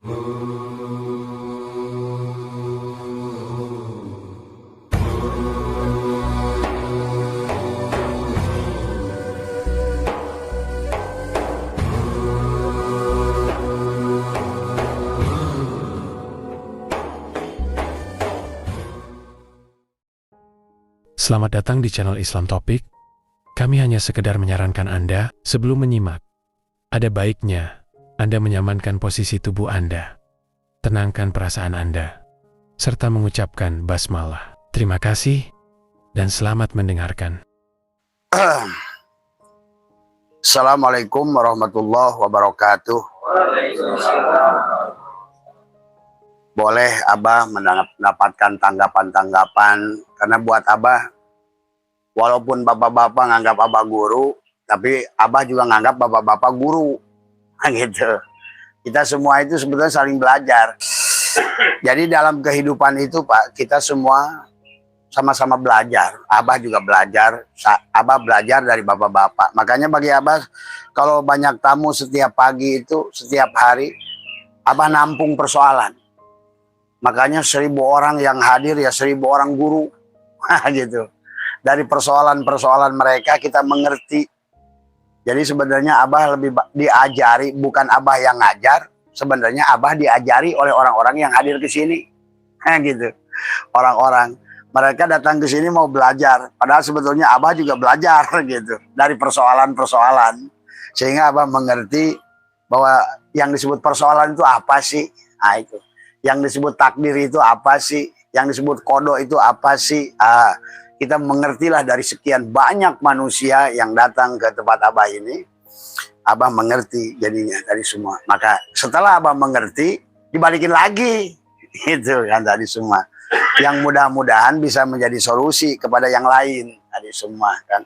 Selamat datang di channel Islam Topik. Kami hanya sekedar menyarankan Anda sebelum menyimak. Ada baiknya Anda menyamankan posisi tubuh Anda, tenangkan perasaan Anda, serta mengucapkan basmalah. Terima kasih dan selamat mendengarkan. Assalamualaikum warahmatullahi wabarakatuh. Boleh Abah mendapatkan tanggapan-tanggapan, karena buat Abah, walaupun bapak-bapak nganggap Abah guru, tapi Abah juga nganggap bapak-bapak guru. Gitu. Kita semua itu sebetulnya saling belajar. Jadi dalam kehidupan itu Pak, kita semua sama-sama belajar. Abah juga belajar, Abah belajar dari bapak-bapak. Makanya bagi Abah, kalau banyak tamu setiap pagi itu, setiap hari, Abah nampung persoalan. Makanya 1000 orang yang hadir ya 1000 orang guru. Gitu. Dari persoalan-persoalan mereka kita mengerti. Jadi sebenarnya Abah lebih diajari, bukan Abah yang ngajar. Sebenarnya Abah diajari oleh orang-orang yang hadir ke sini. Gitu. Orang-orang. Mereka datang ke sini mau belajar. Padahal sebetulnya Abah juga belajar gitu. Dari persoalan-persoalan. Sehingga Abah mengerti bahwa yang disebut persoalan itu apa sih? Nah itu. Yang disebut takdir itu apa sih? Yang disebut kodo itu apa sih? Kita mengertilah dari sekian banyak manusia yang datang ke tempat Abah ini. Abah mengerti jadinya dari semua. Maka setelah Abah mengerti, dibalikin lagi. Itu kan tadi semua. Yang mudah-mudahan bisa menjadi solusi kepada yang lain. Tadi semua kan.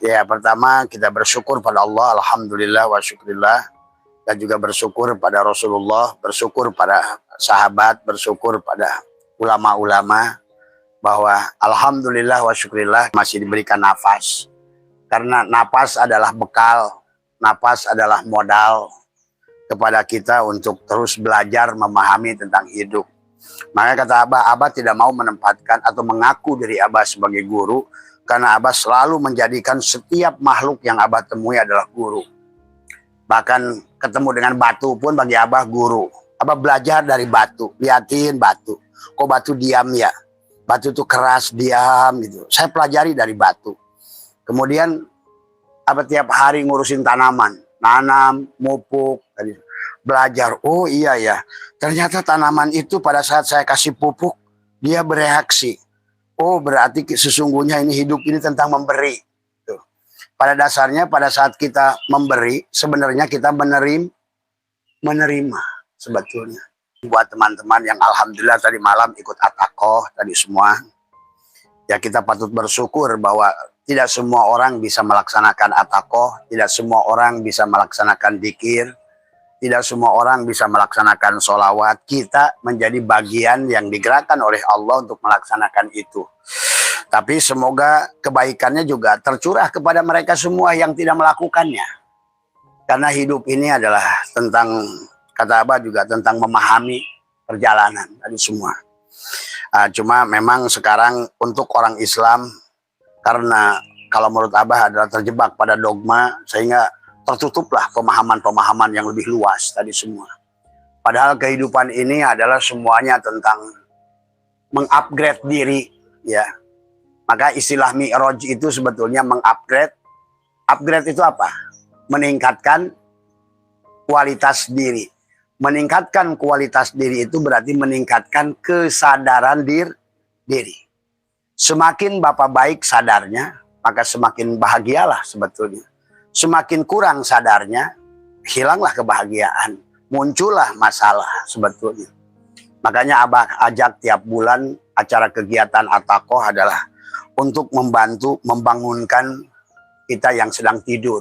Ya pertama kita bersyukur pada Allah. Alhamdulillah wa syukurillah. Dan juga bersyukur pada Rasulullah, bersyukur pada sahabat, bersyukur pada ulama-ulama, bahwa alhamdulillah wa syukurillah masih diberikan nafas. Karena nafas adalah bekal, nafas adalah modal kepada kita untuk terus belajar memahami tentang hidup. Maka kata Abah tidak mau menempatkan atau mengaku diri Abah sebagai guru, karena Abah selalu menjadikan setiap makhluk yang Abah temui adalah guru. Bahkan ketemu dengan batu pun bagi Abah guru. Abah belajar dari batu, liatin batu. Kok batu diam ya? Batu itu keras, diam gitu. Saya pelajari dari batu. Kemudian Abah tiap hari ngurusin tanaman. Nanam, mupuk. Belajar, oh iya ya. Ternyata tanaman itu pada saat saya kasih pupuk, dia bereaksi. Oh berarti sesungguhnya ini hidup ini tentang memberi. Pada dasarnya pada saat kita memberi, sebenarnya kita menerima sebetulnya. Buat teman-teman yang alhamdulillah tadi malam ikut atakoh tadi semua, ya kita patut bersyukur bahwa tidak semua orang bisa melaksanakan atakoh, tidak semua orang bisa melaksanakan dzikir, tidak semua orang bisa melaksanakan sholawat. Kita menjadi bagian yang digerakkan oleh Allah untuk melaksanakan itu. Tapi semoga kebaikannya juga tercurah kepada mereka semua yang tidak melakukannya. Karena hidup ini adalah tentang, kata Abah juga tentang memahami perjalanan tadi semua. Cuma memang sekarang untuk orang Islam, karena kalau menurut Abah adalah terjebak pada dogma, sehingga tertutuplah pemahaman-pemahaman yang lebih luas tadi semua. Padahal kehidupan ini adalah semuanya tentang mengupgrade diri, ya. Maka istilah mi'raj itu sebetulnya mengupgrade. Upgrade itu apa? Meningkatkan kualitas diri. Meningkatkan kualitas diri itu berarti meningkatkan kesadaran diri. Semakin Bapak baik sadarnya, maka semakin bahagialah sebetulnya. Semakin kurang sadarnya, hilanglah kebahagiaan. Muncullah masalah sebetulnya. Makanya Abah ajak tiap bulan acara kegiatan atakoh adalah untuk membantu membangunkan kita yang sedang tidur.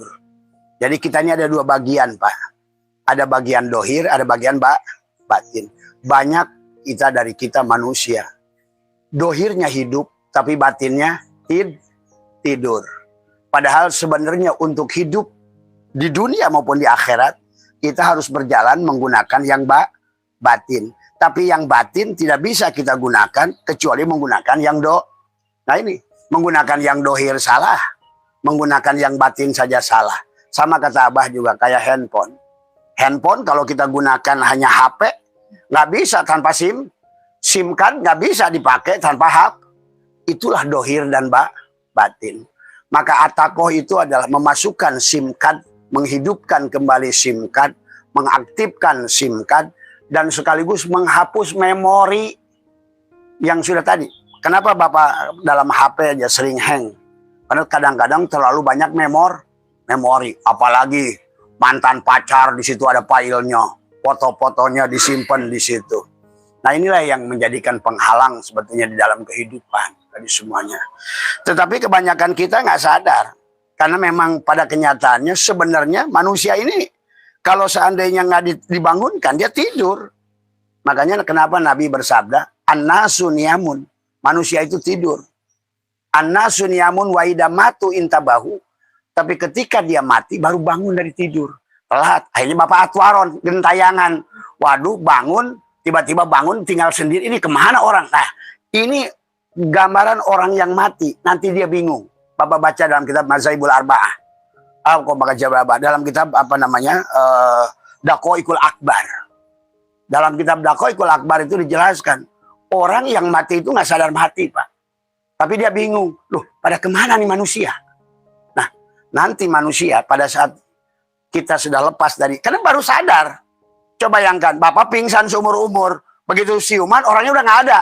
Jadi kita ini ada dua bagian Pak. Ada bagian dohir, ada bagian batin. Banyak dari kita manusia. Dohirnya hidup, tapi batinnya tidur. Padahal sebenarnya untuk hidup di dunia maupun di akhirat, kita harus berjalan menggunakan yang batin. Tapi yang batin tidak bisa kita gunakan kecuali menggunakan yang Nah ini, menggunakan yang dohir salah, menggunakan yang batin saja salah. Sama kata Abah juga kayak handphone. Handphone kalau kita gunakan hanya HP, nggak bisa tanpa SIM. SIM card nggak bisa dipakai tanpa HP. Itulah dohir dan batin. Maka atakoh itu adalah memasukkan SIM card, menghidupkan kembali SIM card, mengaktifkan SIM card, dan sekaligus menghapus memori yang sudah tadi. Kenapa Bapak dalam HP aja sering hang? Karena kadang-kadang terlalu banyak memori. Apalagi mantan pacar, di situ ada filenya, foto-fotonya disimpan di situ. Nah inilah yang menjadikan penghalang sebetulnya di dalam kehidupan tadi semuanya. Tetapi kebanyakan kita nggak sadar. Karena memang pada kenyataannya sebenarnya manusia ini kalau seandainya nggak dibangunkan, dia tidur. Makanya kenapa Nabi bersabda, an-nasu niyamun. Manusia itu tidur. An-nasu niyamun wa idza matu intabahu. Tapi ketika dia mati, baru bangun dari tidur. Telat. Akhirnya Bapak Atwaron, gentayangan. Waduh, bangun. Tiba-tiba bangun, tinggal sendiri. Ini kemana orang? Nah, ini gambaran orang yang mati. Nanti dia bingung. Bapak baca dalam kitab Mazaibul Arba'ah. Dalam kitab apa namanya? Daqaiqul Akbar. Dalam kitab Daqaiqul Akbar itu dijelaskan. Orang yang mati itu nggak sadar mati, Pak. Tapi dia bingung. Loh, pada kemana nih manusia? Nah, nanti manusia pada saat kita sudah lepas dari... Karena baru sadar. Coba bayangkan, Bapak pingsan seumur-umur. Begitu siuman, orangnya udah nggak ada.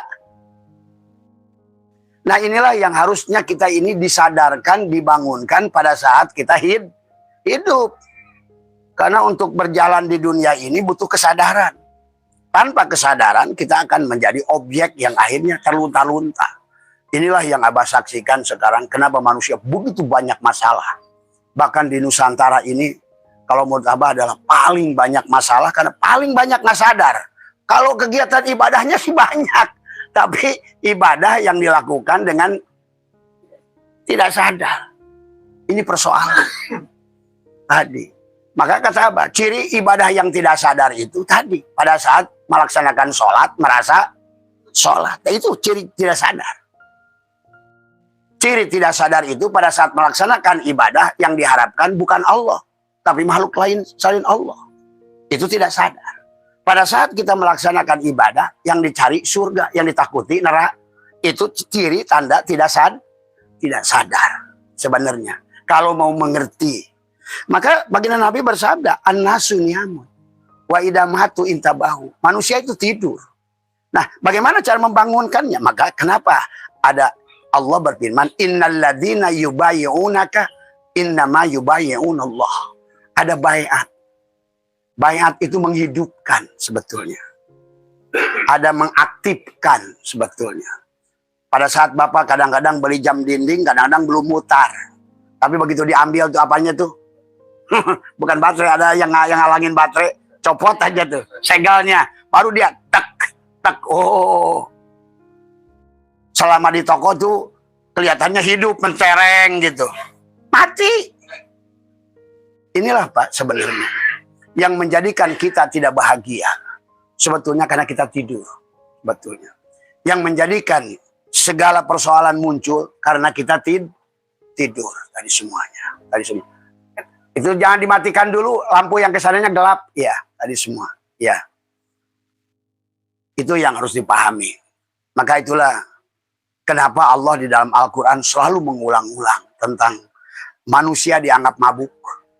Nah, inilah yang harusnya kita ini disadarkan, dibangunkan pada saat kita hidup. Karena untuk berjalan di dunia ini butuh kesadaran. Tanpa kesadaran kita akan menjadi objek yang akhirnya terlunta-lunta. Inilah yang Abah saksikan sekarang kenapa manusia begitu banyak masalah. Bahkan di Nusantara ini kalau menurut Abah adalah paling banyak masalah karena paling banyak nggak sadar. Kalau kegiatan ibadahnya sih banyak. Tapi ibadah yang dilakukan dengan tidak sadar. Ini persoalan. Tadi. Maka kata Abah, ciri ibadah yang tidak sadar itu tadi. Pada saat melaksanakan sholat, merasa sholat. Nah, itu ciri tidak sadar. Ciri tidak sadar itu pada saat melaksanakan ibadah yang diharapkan bukan Allah. Tapi makhluk lain selain Allah. Itu tidak sadar. Pada saat kita melaksanakan ibadah yang dicari surga, yang ditakuti neraka. Itu ciri tanda tidak sadar sebenarnya. Kalau mau mengerti. Maka baginda Nabi bersabda, an-nasu niyamun wa idza matu intabahu. Manusia itu tidur. Nah, bagaimana cara membangunkannya? Maka kenapa ada Allah berfirman, innal ladzina yubayyi'unaka innama yubayyi'unallah. Ada baiat. Baiat itu menghidupkan sebetulnya. Ada mengaktifkan sebetulnya. Pada saat Bapak kadang-kadang beli jam dinding, kadang-kadang belum mutar. Tapi begitu diambil tuh apanya tuh? Bukan baterai, ada yang ngalangin baterai, copot aja tuh segelnya, baru dia tak. Oh, selama di toko tuh kelihatannya hidup, mentereng gitu, mati. Inilah Pak sebenarnya yang menjadikan kita tidak bahagia sebetulnya karena kita tidur. Betulnya yang menjadikan segala persoalan muncul karena kita tidur tadi semuanya. Itu jangan dimatikan dulu lampu yang kesananya gelap. Ya, tadi semua. Ya. Itu yang harus dipahami. Maka itulah kenapa Allah di dalam Al-Quran selalu mengulang-ulang tentang manusia dianggap mabuk.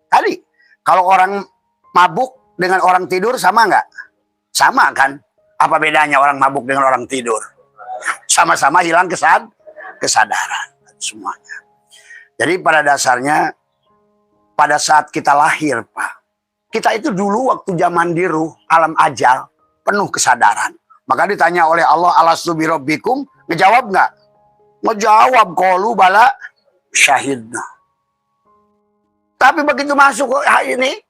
Tadi, kalau orang mabuk dengan orang tidur sama nggak? Sama kan? Apa bedanya orang mabuk dengan orang tidur? Sama-sama hilang kesadaran. Semuanya. Jadi pada dasarnya, pada saat kita lahir, Pak, kita itu dulu waktu zaman di ruh, alam ajal, penuh kesadaran. Maka ditanya oleh Allah, alastu birabbikum, ngejawab nggak? Ngejawab, qalu bala syahidna. Tapi begitu masuk ini,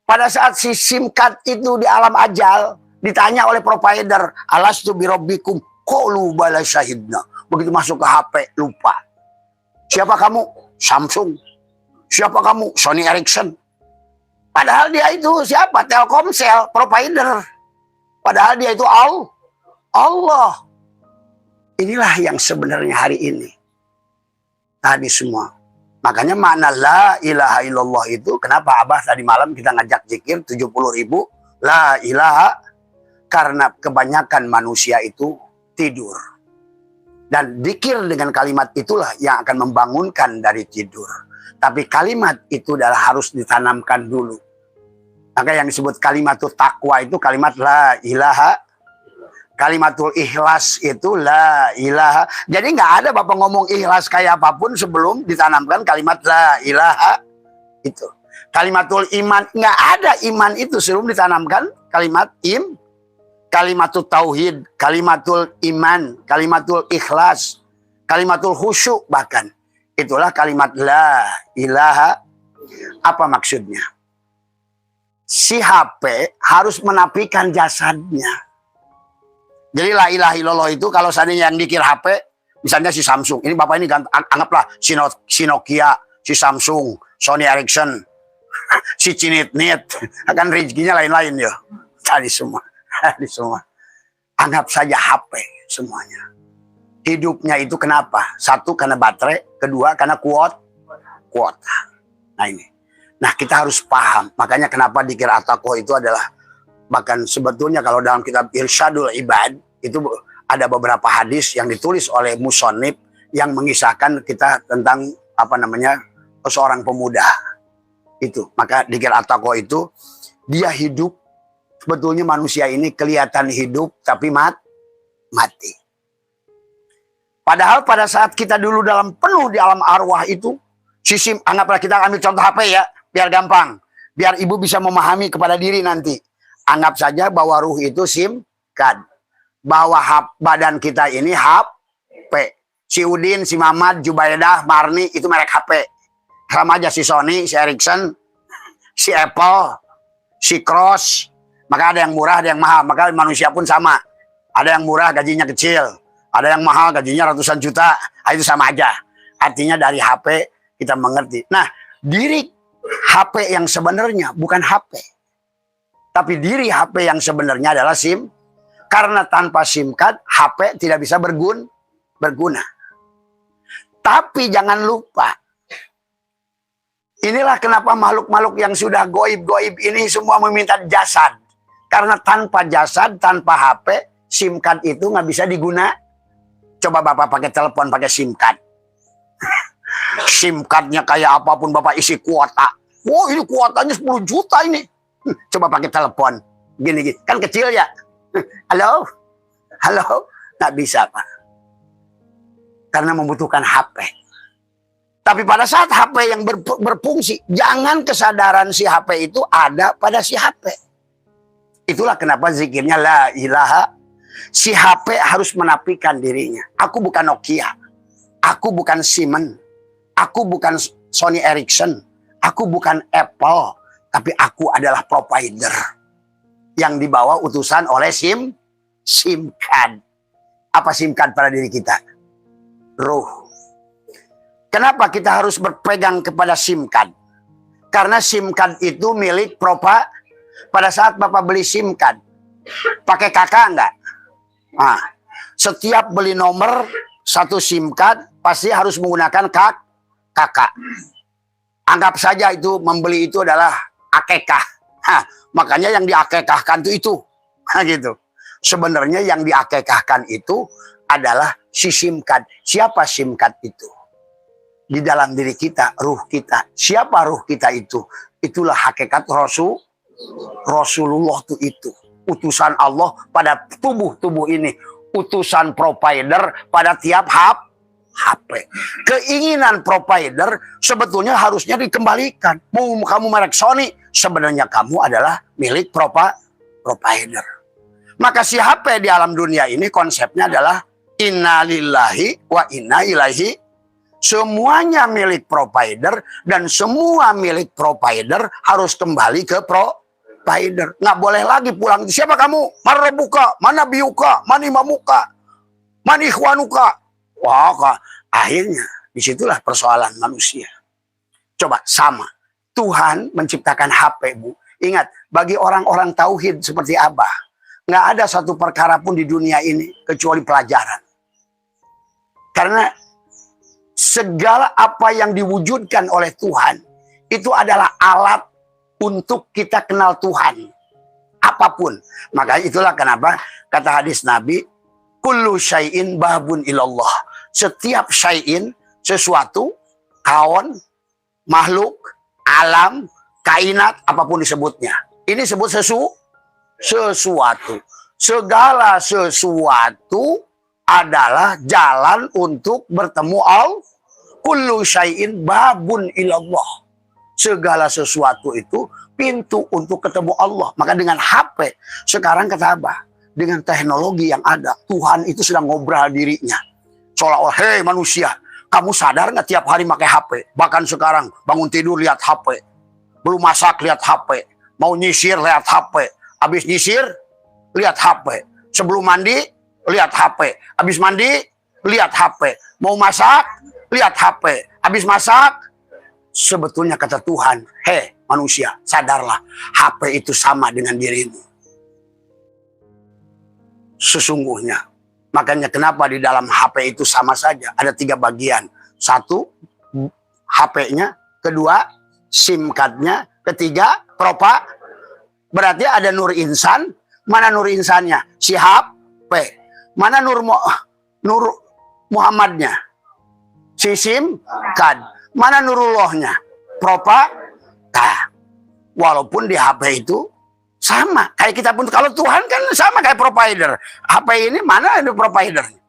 pada saat si SIM card itu di alam ajal, ditanya oleh provider, alastu birabbikum, qalu bala syahidna. Begitu masuk ke HP, lupa. Siapa kamu? Samsung. Siapa kamu? Sony Ericsson. Padahal dia itu siapa? Telkomsel, provider. Padahal dia itu Allah. Inilah yang sebenarnya hari ini. Tadi semua. Makanya makna la ilaha illallah itu, kenapa Abah tadi malam kita ngajak zikir 70.000 la ilaha, karena kebanyakan manusia itu tidur. Dan zikir dengan kalimat itulah yang akan membangunkan dari tidur. Tapi kalimat itu adalah harus ditanamkan dulu. Maka yang disebut kalimatul taqwa itu kalimat la ilaha. Kalimatul ikhlas itu la ilaha. Jadi nggak ada Bapak ngomong ikhlas kayak apapun sebelum ditanamkan kalimat la ilaha itu. Kalimatul iman, nggak ada iman itu sebelum ditanamkan kalimat kalimatul tauhid, kalimatul iman, kalimatul ikhlas, kalimatul khusyuk bahkan. Itulah kalimat la ilaha. Apa maksudnya? Si HP harus menapikan jasadnya. Jadi la ilaha illallah itu kalau seandainya yang dikir HP, misalnya si Samsung. Ini Bapak ini anggaplah si Nokia, si Samsung, Sony Ericsson, si Cinit-nit. Akan rezekinya lain-lain ya. Tadi semua. Anggap saja HP semuanya. Hidupnya itu kenapa? Satu karena baterai, kedua karena kuota. Nah ini. Nah kita harus paham. Makanya kenapa dikir at-taqwa itu adalah, bahkan sebetulnya kalau dalam kitab Irsyadul Ibad itu ada beberapa hadis yang ditulis oleh musonib yang mengisahkan kita tentang apa namanya seorang pemuda itu. Maka dikir at-taqwa itu dia hidup, sebetulnya manusia ini kelihatan hidup tapi mati. Padahal pada saat kita dulu dalam penuh di alam arwah itu, anggaplah kita ambil contoh HP ya, biar gampang, biar ibu bisa memahami kepada diri nanti. Anggap saja bahwa ruh itu SIM card. Bahwa badan kita ini HP. Si Udin, si Mamat, Jubaidah, Marni itu merek HP. Sama aja si Sony, si Ericsson, si Apple, si Cross. Maka ada yang murah, ada yang mahal. Maka manusia pun sama. Ada yang murah, gajinya kecil. Ada yang mahal, gajinya ratusan juta. Itu sama aja. Artinya dari HP kita mengerti. Nah, diri HP yang sebenarnya bukan HP. Tapi diri HP yang sebenarnya adalah SIM. Karena tanpa SIM card, HP tidak bisa berguna. Tapi jangan lupa. Inilah kenapa makhluk-makhluk yang sudah goib-goib ini semua meminta jasad. Karena tanpa jasad, tanpa HP, SIM card itu nggak bisa diguna. Coba Bapak pakai telepon, pakai SIM card. SIM cardnya kayak apapun Bapak isi kuota. Wah ini kuotanya 10 juta ini. Coba pakai telepon. Gini. Kan kecil ya. Halo? Nggak bisa Pak. Karena membutuhkan HP. Tapi pada saat HP yang berfungsi, jangan kesadaran si HP itu ada pada si HP. Itulah kenapa zikirnya la ilaha. Si HP harus menapikan dirinya. Aku bukan Nokia. Aku bukan Siemens. Aku bukan Sony Ericsson. Aku bukan Apple. Tapi aku adalah provider yang dibawa utusan oleh SIM card. Apa SIM card pada diri kita? Ruh. Kenapa kita harus berpegang kepada SIM card? Karena SIM card itu milik pada saat Bapak beli SIM card. Pakai kakak enggak? Nah, setiap beli nomor satu SIM card pasti harus menggunakan kakak. Anggap saja itu membeli itu adalah akekah. Makanya yang diakekahkan itu. Gitu. Sebenarnya yang diakekahkan itu adalah si SIM card. Siapa SIM card itu? Di dalam diri kita, ruh kita. Siapa ruh kita itu? Itulah hakikat Rasulullah itu. Utusan Allah pada tubuh ini. Utusan provider pada tiap HP. Keinginan provider sebetulnya harusnya dikembalikan. Mau kamu merek Sony, sebenarnya kamu adalah milik provider. Maka si HP di alam dunia ini konsepnya adalah inna lillahi wa inna ilaihi. Semuanya milik provider dan semua milik provider harus kembali ke provider. Nggak boleh lagi pulang. Siapa kamu? Mana Rabbuka? Mana Biuka? Mana Imamuka? Mana Ikhwanuka? Wah, akhirnya disitulah persoalan manusia. Coba sama. Tuhan menciptakan HP, Bu. Ingat, bagi orang-orang tauhid seperti Abah, Nggak ada satu perkara pun di dunia ini kecuali pelajaran. Karena segala apa yang diwujudkan oleh Tuhan itu adalah alat untuk kita kenal Tuhan. Apapun. Maka itulah kenapa kata hadis Nabi, kullu syai'in babun ilallah. Setiap syai'in, sesuatu, kawan, makhluk, alam, kainat, apapun disebutnya. Ini sebut sesuatu. Segala sesuatu adalah jalan untuk bertemu Allah. Kullu syai'in babun ilallah. Segala sesuatu itu pintu untuk ketemu Allah. Maka dengan HP, sekarang kata Abah, dengan teknologi yang ada, Tuhan itu sedang ngobrol dirinya. Seolah-olah, hei manusia, kamu sadar nggak tiap hari pakai HP? Bahkan sekarang bangun tidur lihat HP. Belum masak lihat HP. Mau nyisir lihat HP. Habis nyisir lihat HP. Sebelum mandi lihat HP. Habis mandi lihat HP. Mau masak lihat HP. Habis masak, sebetulnya kata Tuhan, hei manusia, sadarlah, HP itu sama dengan dirimu. Sesungguhnya. Makanya kenapa di dalam HP itu sama saja. Ada 3 bagian. 1, HP-nya. 2, SIM card-nya. 3, berarti ada nur insan. Mana nur insannya? Si HP. Mana nur Muhammadnya? Si SIM card. Mana nurullahnya? Walaupun di HP itu sama. Kayak kita pun, kalau Tuhan kan sama kayak provider. HP ini mana ada providernya?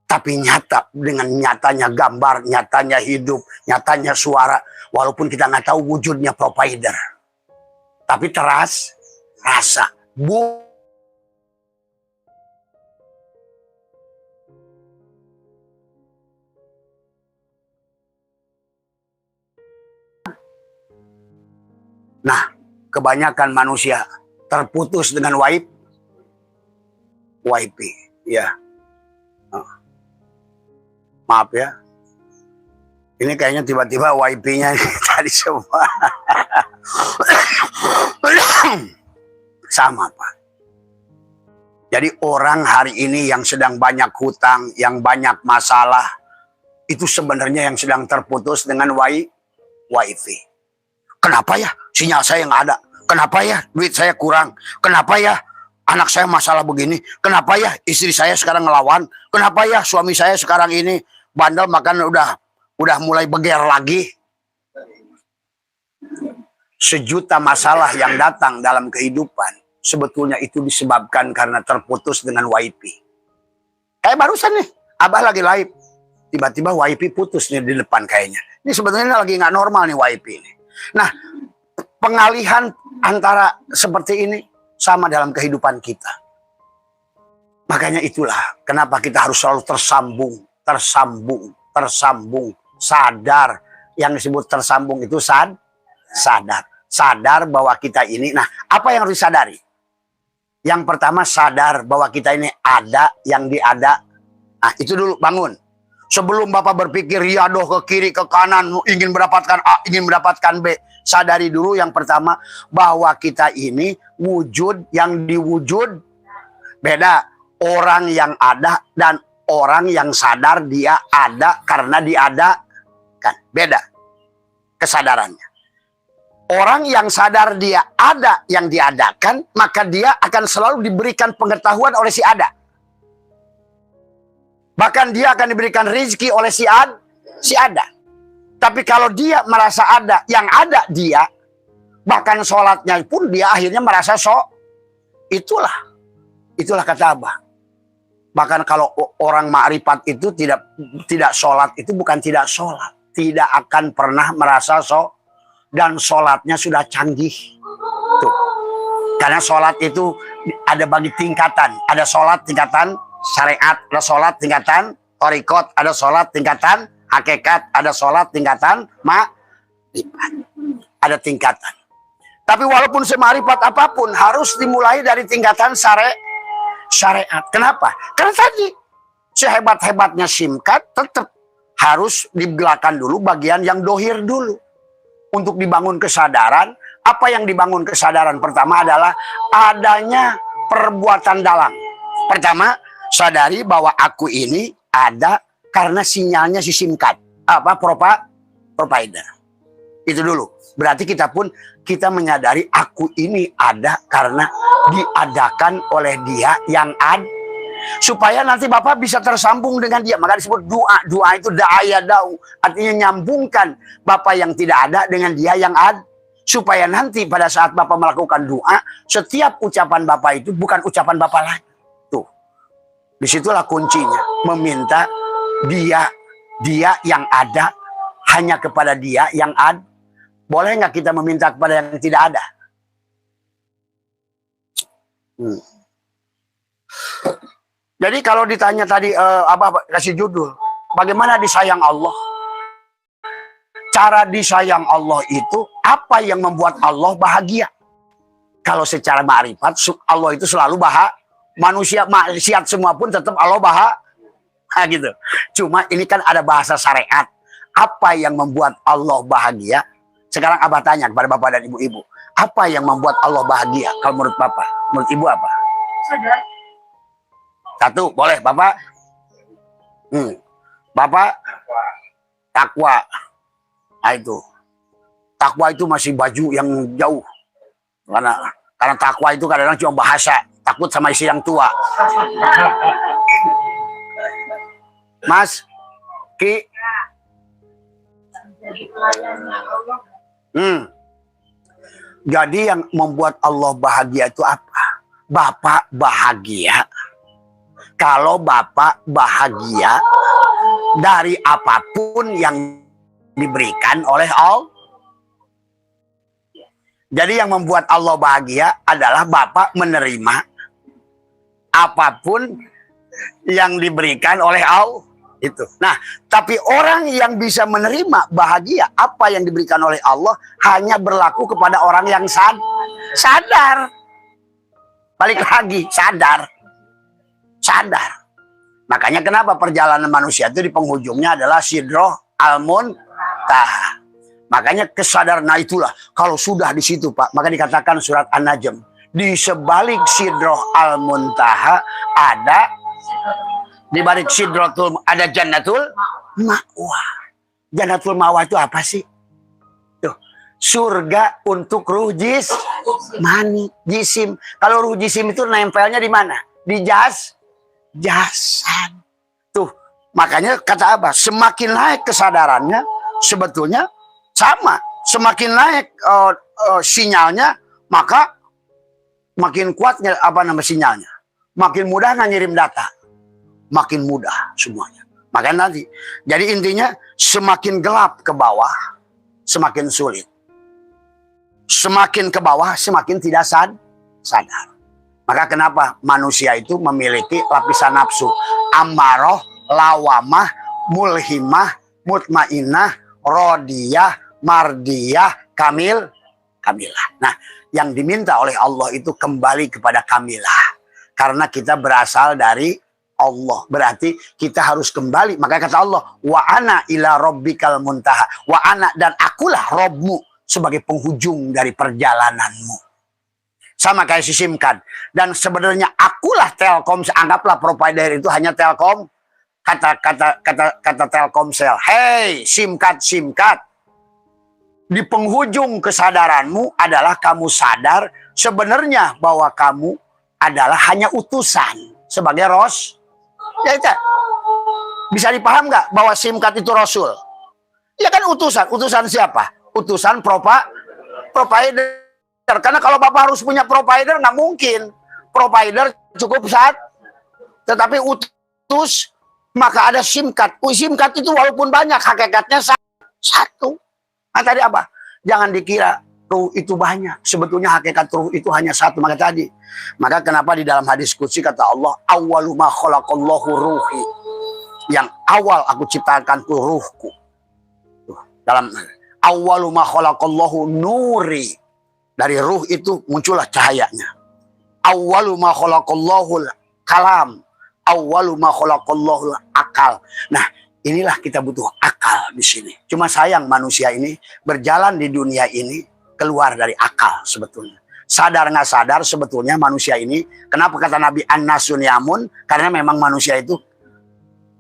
Tapi nyata, dengan nyatanya gambar, nyatanya hidup, nyatanya suara. Walaupun kita nggak tahu wujudnya provider. Tapi rasa. Nah, kebanyakan manusia terputus dengan wifi, ya. Maaf ya, ini kayaknya tiba-tiba wifi-nya tadi semua sama Pak. Jadi orang hari ini yang sedang banyak hutang, yang banyak masalah, itu sebenarnya yang sedang terputus dengan wifi. Kenapa ya sinyal saya nggak ada? Kenapa ya duit saya kurang? Kenapa ya anak saya masalah begini? Kenapa ya istri saya sekarang ngelawan? Kenapa ya suami saya sekarang ini bandel, makan udah mulai beger lagi? Sejuta masalah yang datang dalam kehidupan sebetulnya itu disebabkan karena terputus dengan wifi. Kayak barusan nih, Abah lagi live, tiba-tiba wifi putus nih di depan kayaknya. Ini sebenarnya lagi nggak normal nih wifi ini. Nah, pengalihan antara seperti ini sama dalam kehidupan kita. Makanya itulah kenapa kita harus selalu tersambung, sadar. Yang disebut tersambung itu sadar bahwa kita ini, nah apa yang harus disadari? Yang pertama sadar bahwa kita ini ada yang diada. Nah itu dulu, bangun. Sebelum Bapak berpikir riadoh ke kiri, ke kanan, ingin mendapatkan A, ingin mendapatkan B. Sadari dulu yang pertama, bahwa kita ini wujud yang diwujud. Beda orang yang ada dan orang yang sadar dia ada karena diadakan. Beda kesadarannya. Orang yang sadar dia ada yang diadakan, maka dia akan selalu diberikan pengetahuan oleh si ada. Bahkan dia akan diberikan rezeki oleh si ada. Tapi kalau dia merasa ada, yang ada dia, bahkan sholatnya pun dia akhirnya merasa itulah kata Abah. Bahkan kalau orang ma'rifat itu tidak sholat, itu bukan tidak sholat, tidak akan pernah merasa dan sholatnya sudah canggih. Tuh. Karena sholat itu ada bagi tingkatan, ada sholat tingkatan syariat, ada sholat tingkatan thariqat, ada sholat tingkatan hakikat, ada sholat tingkatan ma'rifat. Ada tingkatan. Tapi walaupun semarifat apapun harus dimulai dari tingkatan syariat. Kenapa? Karena tadi sehebat-hebatnya SIM card tetap harus dibelakang dulu bagian yang dohir dulu. Untuk dibangun kesadaran, apa yang dibangun kesadaran pertama adalah adanya perbuatan dalang. Pertama, sadari bahwa aku ini ada karena sinyalnya si SIM card. Provider. Itu dulu. Berarti kita menyadari aku ini ada karena diadakan oleh dia yang ada. Supaya nanti Bapak bisa tersambung dengan dia. Maka disebut doa. Doa itu da'aya da'u. Artinya nyambungkan Bapak yang tidak ada dengan dia yang ada. Supaya nanti pada saat Bapak melakukan doa, setiap ucapan Bapak itu bukan ucapan Bapak lagi. Tuh. Disitulah kuncinya. Meminta dia yang ada hanya kepada dia yang ada. Boleh nggak kita meminta kepada yang tidak ada? Jadi kalau ditanya tadi, Abah kasih judul, bagaimana disayang Allah? Cara disayang Allah itu, apa yang membuat Allah bahagia? Kalau secara ma'rifat, Allah itu selalu bahagia. Manusia, maksiat semua pun tetap Allah bahagia. Nah, gitu. Cuma ini kan ada bahasa syariat. Apa yang membuat Allah bahagia? Sekarang Abah tanya kepada Bapak dan Ibu-ibu. Apa yang membuat Allah bahagia? Kalau menurut Bapak, menurut Ibu apa? Satu, boleh Bapak? Bapak? Takwa. Nah itu. Takwa itu masih baju yang jauh. Karena takwa itu kadang-kadang cuma bahasa. Takut sama istri yang tua. Mas? Ki? Jadi yang membuat Allah bahagia itu apa? Bapak bahagia kalau Bapak bahagia dari apapun yang diberikan oleh Allah. Jadi yang membuat Allah bahagia adalah Bapak menerima apapun yang diberikan oleh Allah. Itu. Nah, tapi orang yang bisa menerima bahagia apa yang diberikan oleh Allah hanya berlaku kepada orang yang sadar. Balik lagi, sadar. Makanya kenapa perjalanan manusia itu di penghujungnya adalah Sidroh Al-Muntaha. Makanya kesadaran, nah itulah kalau sudah di situ Pak, maka dikatakan surat An-Najm, di sebalik Sidroh Al-Muntaha ada, di balik Sidratul ada Jannatul Ma'wah. Jannatul Ma'wah itu apa sih? Tuh, surga untuk ruh jisim. Kalau ruh jisim itu nempelnya di mana? Di jasad. Tuh, makanya kata apa? Semakin naik kesadarannya sebetulnya sama. Semakin naik sinyalnya, maka makin kuatnya sinyalnya. Makin mudah ngirim data. Makin mudah semuanya. Makanya nanti. Jadi intinya semakin gelap ke bawah, semakin sulit. Semakin ke bawah, semakin tidak sadar. Maka kenapa manusia itu memiliki lapisan nafsu. Ammaroh, lawamah, mulhimah, mutmainah, rodiyah, mardiyah, kamilah. Nah, yang diminta oleh Allah itu kembali kepada kamilah. Karena kita berasal dari Allah, berarti kita harus kembali. Maka kata Allah, wa ana ila rabbikal muntaha. Wa ana, dan akulah Robmu sebagai penghujung dari perjalananmu. Sama kayak si SIM card. Dan sebenarnya akulah Telkom. Anggaplah provider itu hanya Telkom. Kata Telkomsel, hey SIM card. Di penghujung kesadaranmu adalah kamu sadar sebenarnya bahwa kamu adalah hanya utusan sebagai Ya, bisa dipaham nggak bahwa SIM card itu Rasul? Ya kan utusan. Utusan siapa? Utusan provider. Karena kalau Bapak harus punya provider, nggak mungkin. Provider cukup tetapi utus, maka ada SIM card. SIM card itu walaupun banyak, hakikatnya satu. Nah tadi apa? Jangan dikira ruh itu banyak. Sebetulnya hakikat ruh itu hanya satu. Maka kenapa di dalam hadis qudsi kata Allah, awwalu ma khalaqallahu ruhi. Yang awal aku ciptakan itu ruhku. Dalam awwalu ma khalaqallahu nuri. Dari ruh itu muncullah cahayanya. Awwalu ma khalaqallahu kalam. Awwalu ma khalaqallahu akal. Nah, inilah kita butuh akal di sini. Cuma sayang manusia ini berjalan di dunia ini keluar dari akal sebetulnya. sadar nggak sadar sebetulnya manusia ini, kenapa kata Nabi an-nasun yamun? Karena memang manusia itu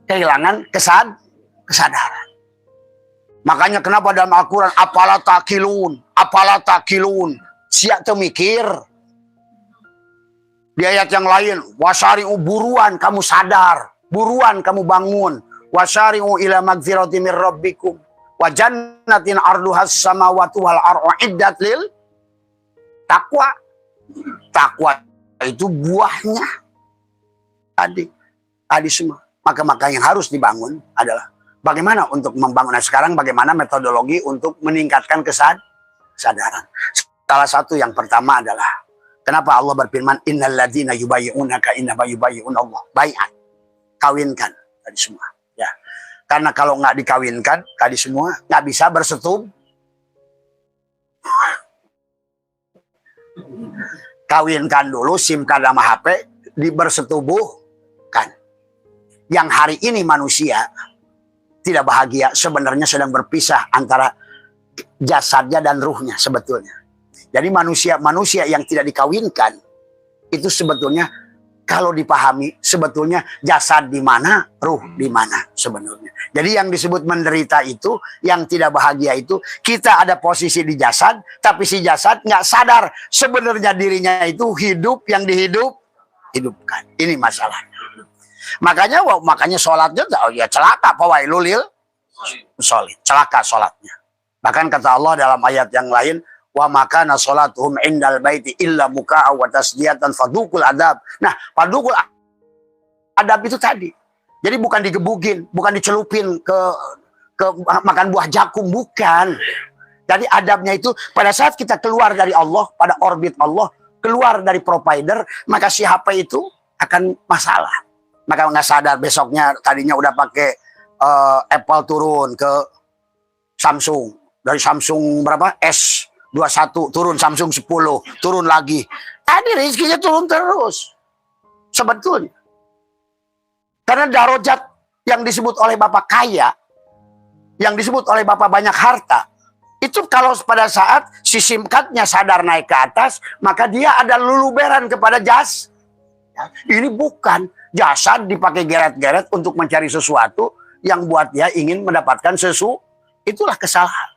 kehilangan kesadaran. Makanya kenapa dalam Al-Quran apalah takilun, siap tuh mikir. Di ayat yang lain, wasari'u, buruan kamu sadar, buruan kamu bangun. Wasari'u ila magfirati mir rabbikum wa jannatin arduhas samawati wal ardu iddat lil takwa. Takwa itu buahnya tadi semua. Maka yang harus dibangun adalah bagaimana untuk membangun. Nah, sekarang bagaimana metodologi untuk meningkatkan kesadaran. Salah satu yang pertama adalah kenapa Allah berfirman innal ladzina yubayyi'unaka innama yubayyi'unallah. Bai'at. Kawinkan tadi semua. Ya. Karena kalau nggak dikawinkan tadi semua nggak bisa bersetubuh. Kawinkan dulu SIM card sama HP bersetubuhkan. Yang hari ini manusia tidak bahagia sebenarnya sedang berpisah antara jasadnya dan ruhnya sebetulnya. Jadi manusia yang tidak dikawinkan itu sebetulnya kalau dipahami sebetulnya jasad di mana, ruh di mana sebenarnya. Jadi yang disebut menderita itu, yang tidak bahagia itu, kita ada posisi di jasad, tapi si jasad nggak sadar sebenarnya dirinya itu hidup yang hidupkan. Ini masalahnya. Makanya sholatnya ya celaka, fawailul lil sholin, celaka sholatnya. Bahkan kata Allah dalam ayat yang lain, wa makana sholatuhum indal baiti illa muka'a wa tasdiyatan fadukul adab. Nah, fadukul adab itu tadi. Jadi bukan digebugin, bukan dicelupin ke makan buah jagung, bukan. Jadi adabnya itu pada saat kita keluar dari Allah, pada orbit Allah, keluar dari provider, maka si HP itu akan masalah. Maka nggak sadar besoknya tadinya udah pakai Apple turun ke Samsung. Dari Samsung berapa? S21 turun Samsung 10, turun lagi. Tadi rezekinya turun terus. Sebetulnya. Karena darajat yang disebut oleh Bapak kaya, yang disebut oleh Bapak banyak harta, itu kalau pada saat si SIM card-nya sadar naik ke atas, maka dia ada luluberan kepada jas. Ini bukan jasad dipakai geret-geret untuk mencari sesuatu yang buat dia ingin mendapatkan sesuatu. Itulah kesalahan.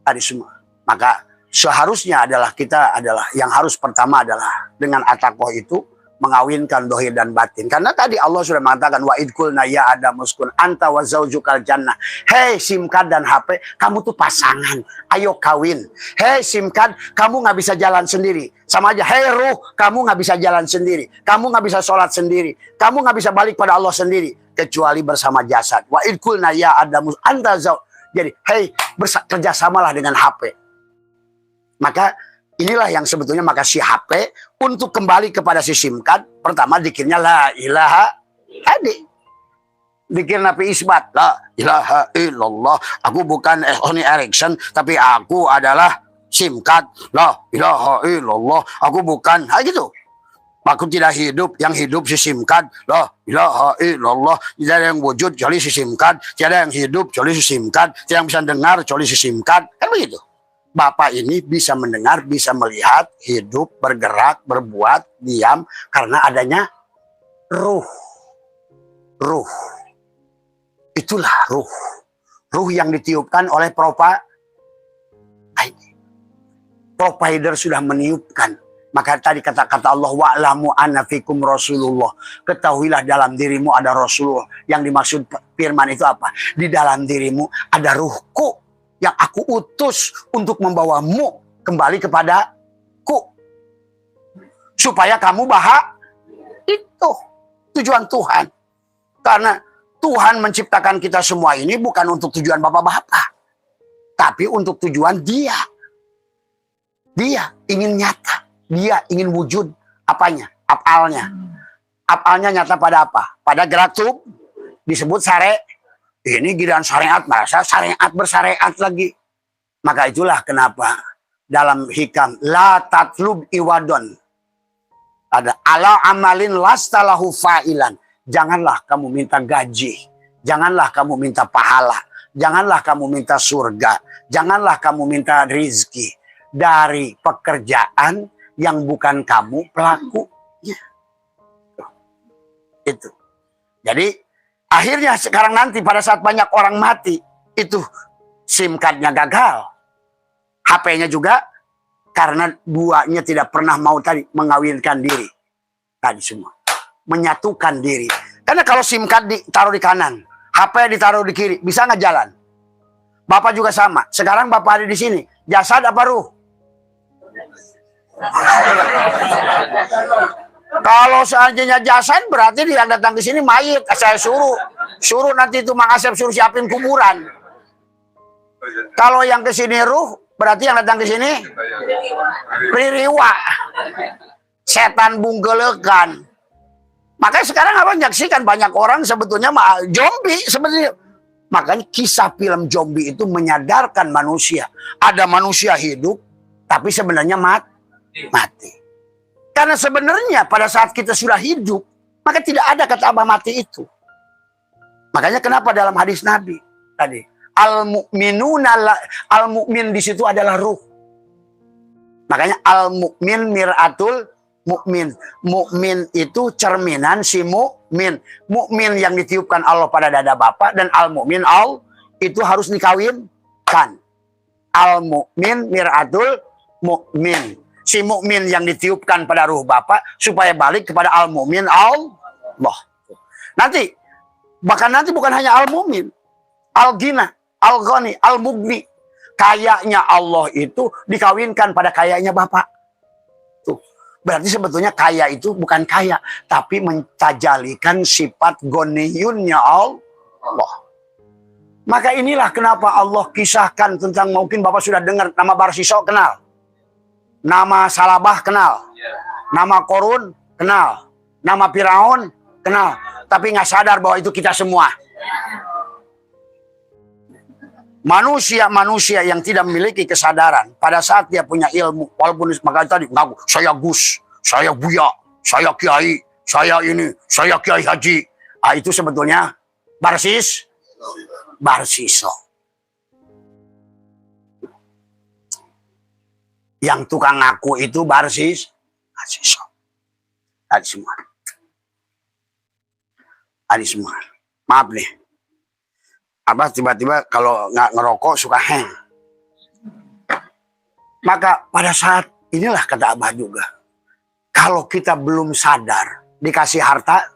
Tadi semua. Maka seharusnya kita adalah yang harus pertama adalah dengan at-taqwa itu mengawinkan dohir dan batin. Karena tadi Allah sudah mengatakan wa idkulna ya Adam uskun anta wa zaujukal jannah. Hei SIM card dan HP, kamu tuh pasangan. Ayo kawin. Hei SIM card, kamu nggak bisa jalan sendiri. Sama aja. Hei ruh, kamu nggak bisa jalan sendiri. Kamu nggak bisa sholat sendiri. Kamu nggak bisa balik pada Allah sendiri kecuali bersama jasad. Wa idkulna ya Adam anta zauj. Jadi, hei kerjasamalah dengan HP. Maka inilah yang sebetulnya maka si HP untuk kembali kepada si SIM card, pertama dikirnya la ilaha tadi. Dikir Nabi isbat, la ilaha illallah. Aku bukan Sony Ericsson, tapi aku adalah SIM card. La ilaha illallah. Aku bukan, gitu. Aku tidak hidup, yang hidup si SIM card. La ilaha illallah. Tidak ada yang wujud kecuali si SIM card. Tidak ada yang hidup kecuali si SIM card. Tidak yang bisa dengar kecuali si SIM card. Kan begitu. Bapak ini bisa mendengar, bisa melihat, hidup, bergerak, berbuat, diam. Karena adanya ruh. Ruh. Itulah ruh. Ruh yang ditiupkan oleh provider sudah meniupkan. Maka tadi kata-kata Allah wa'lamu anna fikum Rasulullah. Ketahuilah dalam dirimu ada Rasulullah. Yang dimaksud firman itu apa? Di dalam dirimu ada ruhku yang aku utus untuk membawamu kembali kepadaku. Supaya kamu itu tujuan Tuhan. Karena Tuhan menciptakan kita semua ini bukan untuk tujuan bapak-bapak. Tapi untuk tujuan dia. Dia ingin nyata. Dia ingin wujud apanya? Afalnya. Afalnya nyata pada apa? Pada gerak tubuh. Disebut ini giliran syariat, merasa syariat bersyariat lagi. Maka itulah kenapa dalam hikam la tatlub iwadon. Ada ala amalin lastalahu fa'ilan. Janganlah kamu minta gaji. Janganlah kamu minta pahala. Janganlah kamu minta surga. Janganlah kamu minta rizki. dari pekerjaan yang bukan kamu pelakunya. Itu. Jadi akhirnya sekarang nanti pada saat banyak orang mati, itu SIM card-nya gagal. HP-nya juga, karena duanya tidak pernah mau tadi mengawinkan diri. Tadi semua. Menyatukan diri. Karena kalau SIM card ditaruh di kanan, HP ditaruh di kiri, bisa nggak jalan? Bapak juga sama. Sekarang Bapak ada di sini. Jasad apa ruh? Kalau seandainya jasad berarti dia datang ke sini mayit. Saya suruh nanti itu Mang Asep suruh siapin kuburan. Kalau yang ke sini ruh, berarti yang datang ke sini ririwa. Setan bunggelekan. Makanya sekarang apa menyaksikan banyak orang sebetulnya zombie sebetulnya. Makanya kisah film zombie itu menyadarkan manusia. Ada manusia hidup, tapi sebenarnya mati. Karena sebenarnya pada saat kita sudah hidup, maka tidak ada kata Abah mati itu. Makanya kenapa dalam hadis Nabi tadi, al-mu'min di situ adalah ruh. Makanya al-mu'min mir'atul mu'min. Mu'min itu cerminan si mu'min. Mu'min yang ditiupkan Allah pada dada Bapak, dan al-mu'min itu harus dikawinkan. Al-mu'min mir'atul mu'min. Si mukmin yang ditiupkan pada ruh Bapak supaya balik kepada al-mu'min Allah. Nanti bahkan nanti bukan hanya al-mu'min, al-ghina, al-ghani, al-mugni. Kayanya Allah itu dikawinkan pada kayanya Bapak. Tuh. Berarti sebetulnya kaya itu bukan kaya, tapi mentajalikan sifat ghaniyunnya Allah. Maka inilah kenapa Allah kisahkan tentang, mungkin Bapak sudah dengar nama Barsiso, kenal? Nama Salabah kenal, nama Korun kenal, nama Firaun kenal, tapi nggak sadar bahwa itu kita semua. Manusia yang tidak memiliki kesadaran pada saat dia punya ilmu, walaupun makanya tadi ngaku, saya Gus, saya Buya, saya Kiai, saya ini, saya Kiai Haji. Itu sebetulnya Barsiso. Yang tukang ngaku itu Barsiso. Tadi semua. Maaf nih. Abah tiba-tiba kalau nggak ngerokok suka hang. Maka pada saat inilah kata Abah juga. Kalau kita belum sadar, dikasih harta,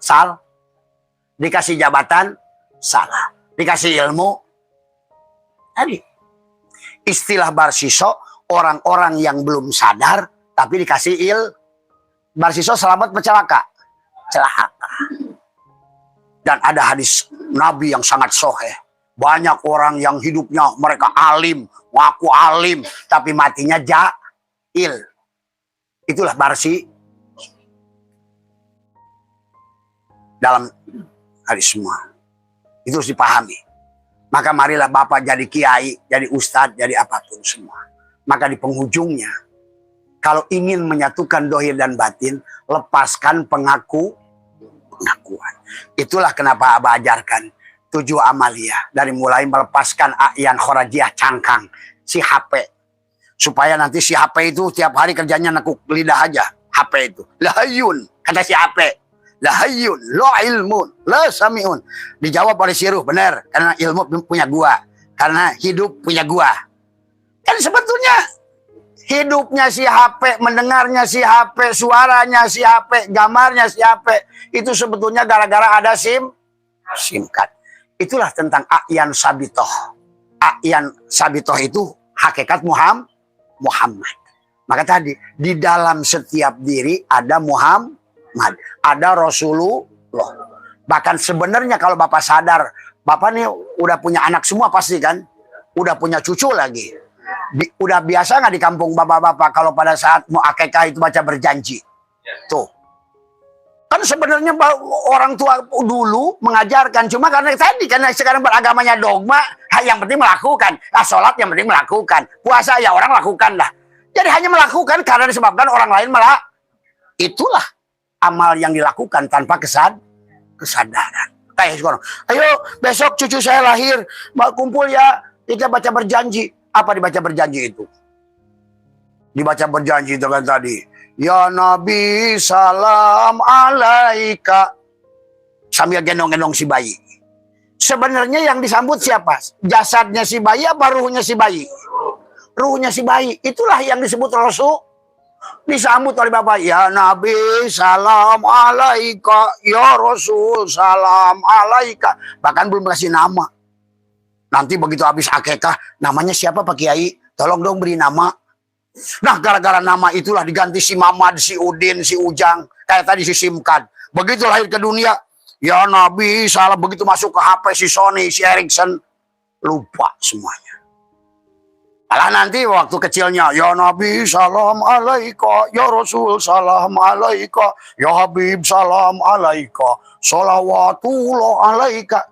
dikasih jabatan, salah. Dikasih ilmu, tadi. Istilah Barsiso, orang-orang yang belum sadar tapi dikasih Barsiso selamat celaka. Dan ada hadis Nabi yang sangat sahih. Banyak orang yang hidupnya mereka alim, ngaku alim, tapi matinya jahil. Itulah Barsiso. Dalam hadis semua. Itu harus dipahami. Maka marilah Bapak jadi kiai, jadi ustadz, jadi apapun semua. Maka di penghujungnya, kalau ingin menyatukan dohir dan batin, lepaskan pengakuan. Itulah kenapa Abah ajarkan 7 amalia. Dari mulai melepaskan a'yan khorajiyah cangkang, si HP. Supaya nanti si HP itu tiap hari kerjanya nekuk lidah aja. HP itu. Lahayun, kata si HP. Lahayun, lo ilmun, lo samiun. Dijawab oleh si ruh, benar. Karena ilmu punya gua. Karena hidup punya gua. Kan sebetulnya hidupnya si HP, mendengarnya si HP, suaranya si HP, gambarnya si HP, itu sebetulnya gara-gara ada SIM card. Itulah tentang a'yan sabitoh. A'yan sabitoh itu hakikat Muhammad. Maka tadi di dalam setiap diri ada Muhammad, ada Rasulullah. Bahkan sebenarnya kalau Bapak sadar, Bapak nih udah punya anak semua pasti kan, udah punya cucu lagi. Udah biasa nggak di kampung bapak-bapak kalau pada saat mau akekah itu baca berjanji? Tuh. Kan sebenarnya orang tua dulu mengajarkan, cuma karena sekarang beragamanya dogma, yang penting melakukan. Sholat yang penting melakukan. Puasa ya orang lakukan lah. Jadi hanya melakukan karena disebabkan orang lain itulah amal yang dilakukan tanpa kesadaran. Kayak sekarang, ayo besok cucu saya lahir, mau kumpul ya, kita baca berjanji. Apa dibaca berjanji itu? Dibaca berjanji itu kan tadi. Ya Nabi salam alaika. Sambil gendong-gendong si bayi. Sebenarnya yang disambut siapa? Jasadnya si bayi apa ruhnya si bayi? Ruhnya si bayi. Itulah yang disebut Rasul. Disambut oleh Bapak. Ya Nabi salam alaika. Ya Rasul salam alaika. Bahkan belum kasih nama. Nanti begitu habis akekah, namanya siapa Pak Kiai? Tolong dong beri nama. Nah, gara-gara nama itulah diganti si Mamad, si Udin, si Ujang. Kayak tadi si Simkan. Begitu lahir ke dunia, ya Nabi, salah begitu masuk ke HP si Sony, si Ericsson. Lupa semuanya. Malah nanti waktu kecilnya, ya Nabi, salam alaika. Ya Rasul, salam alaika. Ya Habib, salam alaika. Salawatullah alaika.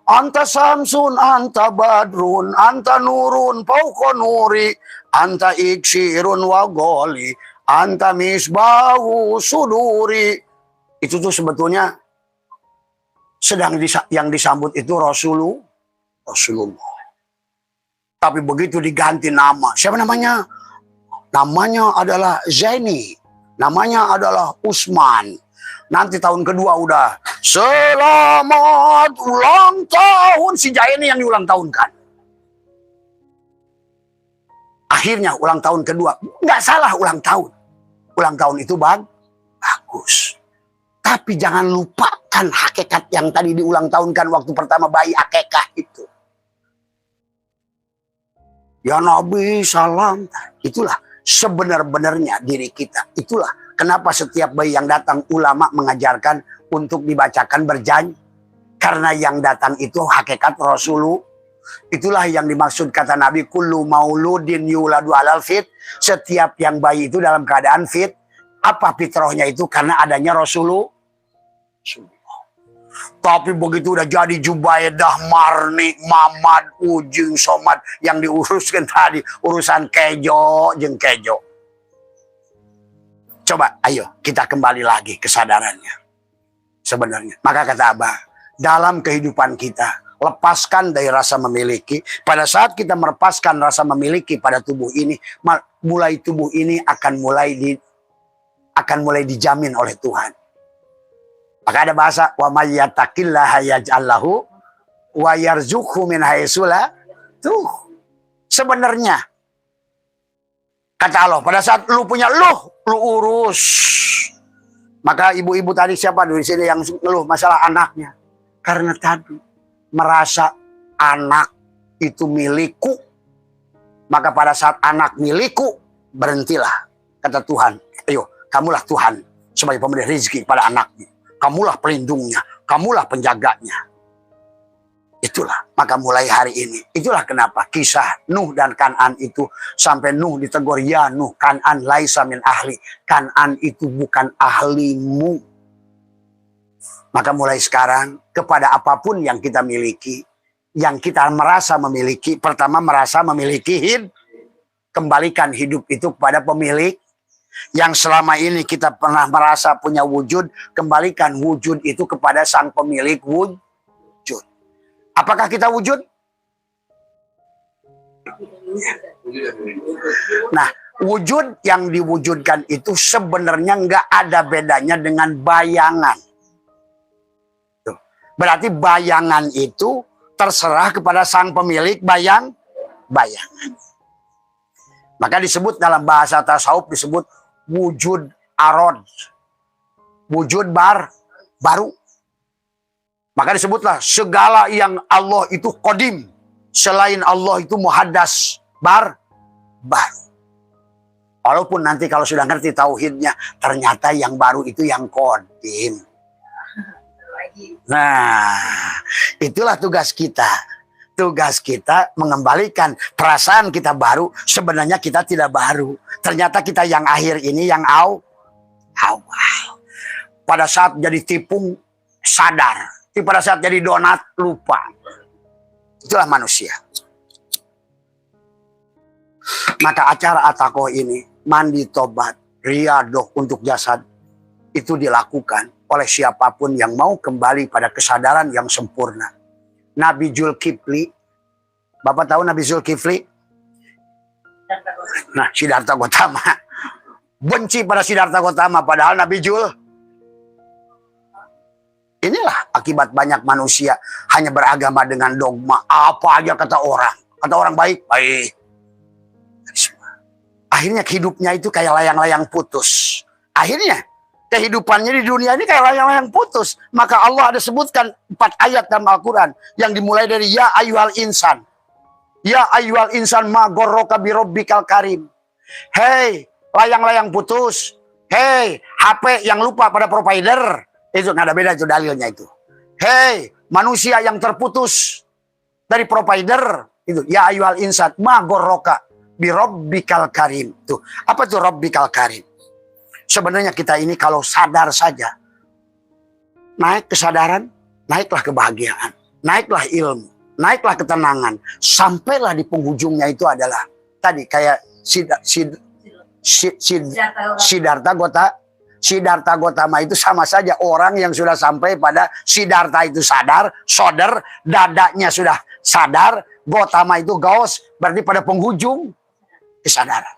Anta samsun, anta badrun, anta nurun, fauqa nuri, anta iksirun wa goli, anta misbahu suduri. Itu tuh sebetulnya yang disambut itu Rasulullah. Tapi begitu diganti nama, siapa namanya? Namanya adalah Zaini, namanya adalah Usman. Nanti tahun kedua udah selamat ulang tahun. Si Zaini yang diulang tahunkan. Akhirnya ulang tahun kedua. Nggak salah ulang tahun. Ulang tahun itu bagus. Tapi jangan lupakan hakikat yang tadi diulang tahunkan waktu pertama bayi akekah itu. Ya Nabi salam. Itulah sebenar-benarnya diri kita. Itulah kenapa setiap bayi yang datang ulama mengajarkan untuk dibacakan berjanji. Karena yang datang itu hakikat Rasulullah. Itulah yang dimaksud kata Nabi, kullu mauludin yuladu alal fit. Setiap yang bayi itu dalam keadaan fit. Apa fitrahnya itu? Karena adanya Rasulullah. Tapi begitu udah jadi Jubaidah, Marni, Mamad, Ujung, Somad yang diuruskan tadi. Urusan kejo, jeng kejo. Coba, ayo kita kembali lagi kesadarannya. Sebenarnya. Maka kata Abah, dalam kehidupan kita, lepaskan dari rasa memiliki. Pada saat kita melepaskan rasa memiliki pada tubuh ini, mulai tubuh ini akan mulai dijamin oleh Tuhan. Maka ada bahasa, wa may yattaqillaha yaj'al lahu wa yarzuqhu min haitsu la tuh. Sebenarnya kata Allah, pada saat lu punya lu urus. Maka ibu-ibu tadi siapa di sini yang ngeluh masalah anaknya? Karena tadi merasa anak itu milikku. Maka pada saat anak milikku, berhentilah. Kata Tuhan, ayo kamulah Tuhan sebagai pemberi rezeki pada anaknya. Kamulah pelindungnya, kamulah penjaganya. Itulah, maka mulai hari ini. Itulah kenapa kisah Nuh dan Kan'an itu sampai Nuh ditegur, ya Nuh, Kan'an laisa min ahli. Kan'an itu bukan ahlimu. Maka mulai sekarang, kepada apapun yang kita miliki, yang kita merasa memiliki, pertama merasa memiliki kembalikan hidup itu kepada pemilik. Yang selama ini kita pernah merasa punya wujud, kembalikan wujud itu kepada sang pemilik wujud. Apakah kita wujud? Nah, wujud yang diwujudkan itu sebenarnya nggak ada bedanya dengan bayangan. Tuh. Berarti bayangan itu terserah kepada sang pemilik bayangan. Maka disebut dalam bahasa tasawuf disebut wujud arod. Wujud baru. Maka disebutlah segala yang Allah itu qadim. Selain Allah itu muhaddas baru. Walaupun nanti kalau sudah ngerti tauhidnya, ternyata yang baru itu yang qadim. Nah, itulah tugas kita. Tugas kita mengembalikan perasaan kita baru, sebenarnya kita tidak baru. Ternyata kita yang akhir ini yang awal. Pada saat jadi tipung sadar, pada saat jadi donat lupa. Itulah manusia. Maka acara atakoh ini, mandi tobat, riadoh untuk jasad, itu dilakukan oleh siapapun yang mau kembali pada kesadaran yang sempurna. Nabi Zulkifli, Bapak tahu Nabi Zulkifli? Nah, Siddhartha Gautama benci pada Siddhartha Gautama, padahal Nabi Jul. Inilah akibat banyak manusia hanya beragama dengan dogma. Apa aja kata orang. Kata orang baik, baik. Akhirnya hidupnya itu kayak layang-layang putus. Akhirnya kehidupannya di dunia ini kayak layang-layang putus. Maka Allah ada sebutkan 4 ayat dalam Al-Quran. Yang dimulai dari Ya ayyuhal insan. Ya ayyuhal insan ma gorroka birobbikal karim. Hei, layang-layang putus. Hei, HP yang lupa pada provider. Itu nggak ada beda itu dalilnya itu. Hei, manusia yang terputus dari provider. Itu ya ayyuhal insan ma gorroka birobbikal karim. Tuh, apa tuh robbikal karim? Sebenarnya kita ini kalau sadar saja, naik kesadaran, naiklah kebahagiaan, naiklah ilmu, naiklah ketenangan, sampailah di penghujungnya itu adalah tadi kayak Siddhartha Gautama itu sama saja orang yang sudah sampai pada Siddhartha itu sadar, soder, dadanya sudah sadar, Gautama itu gaus, berarti pada penghujung kesadaran.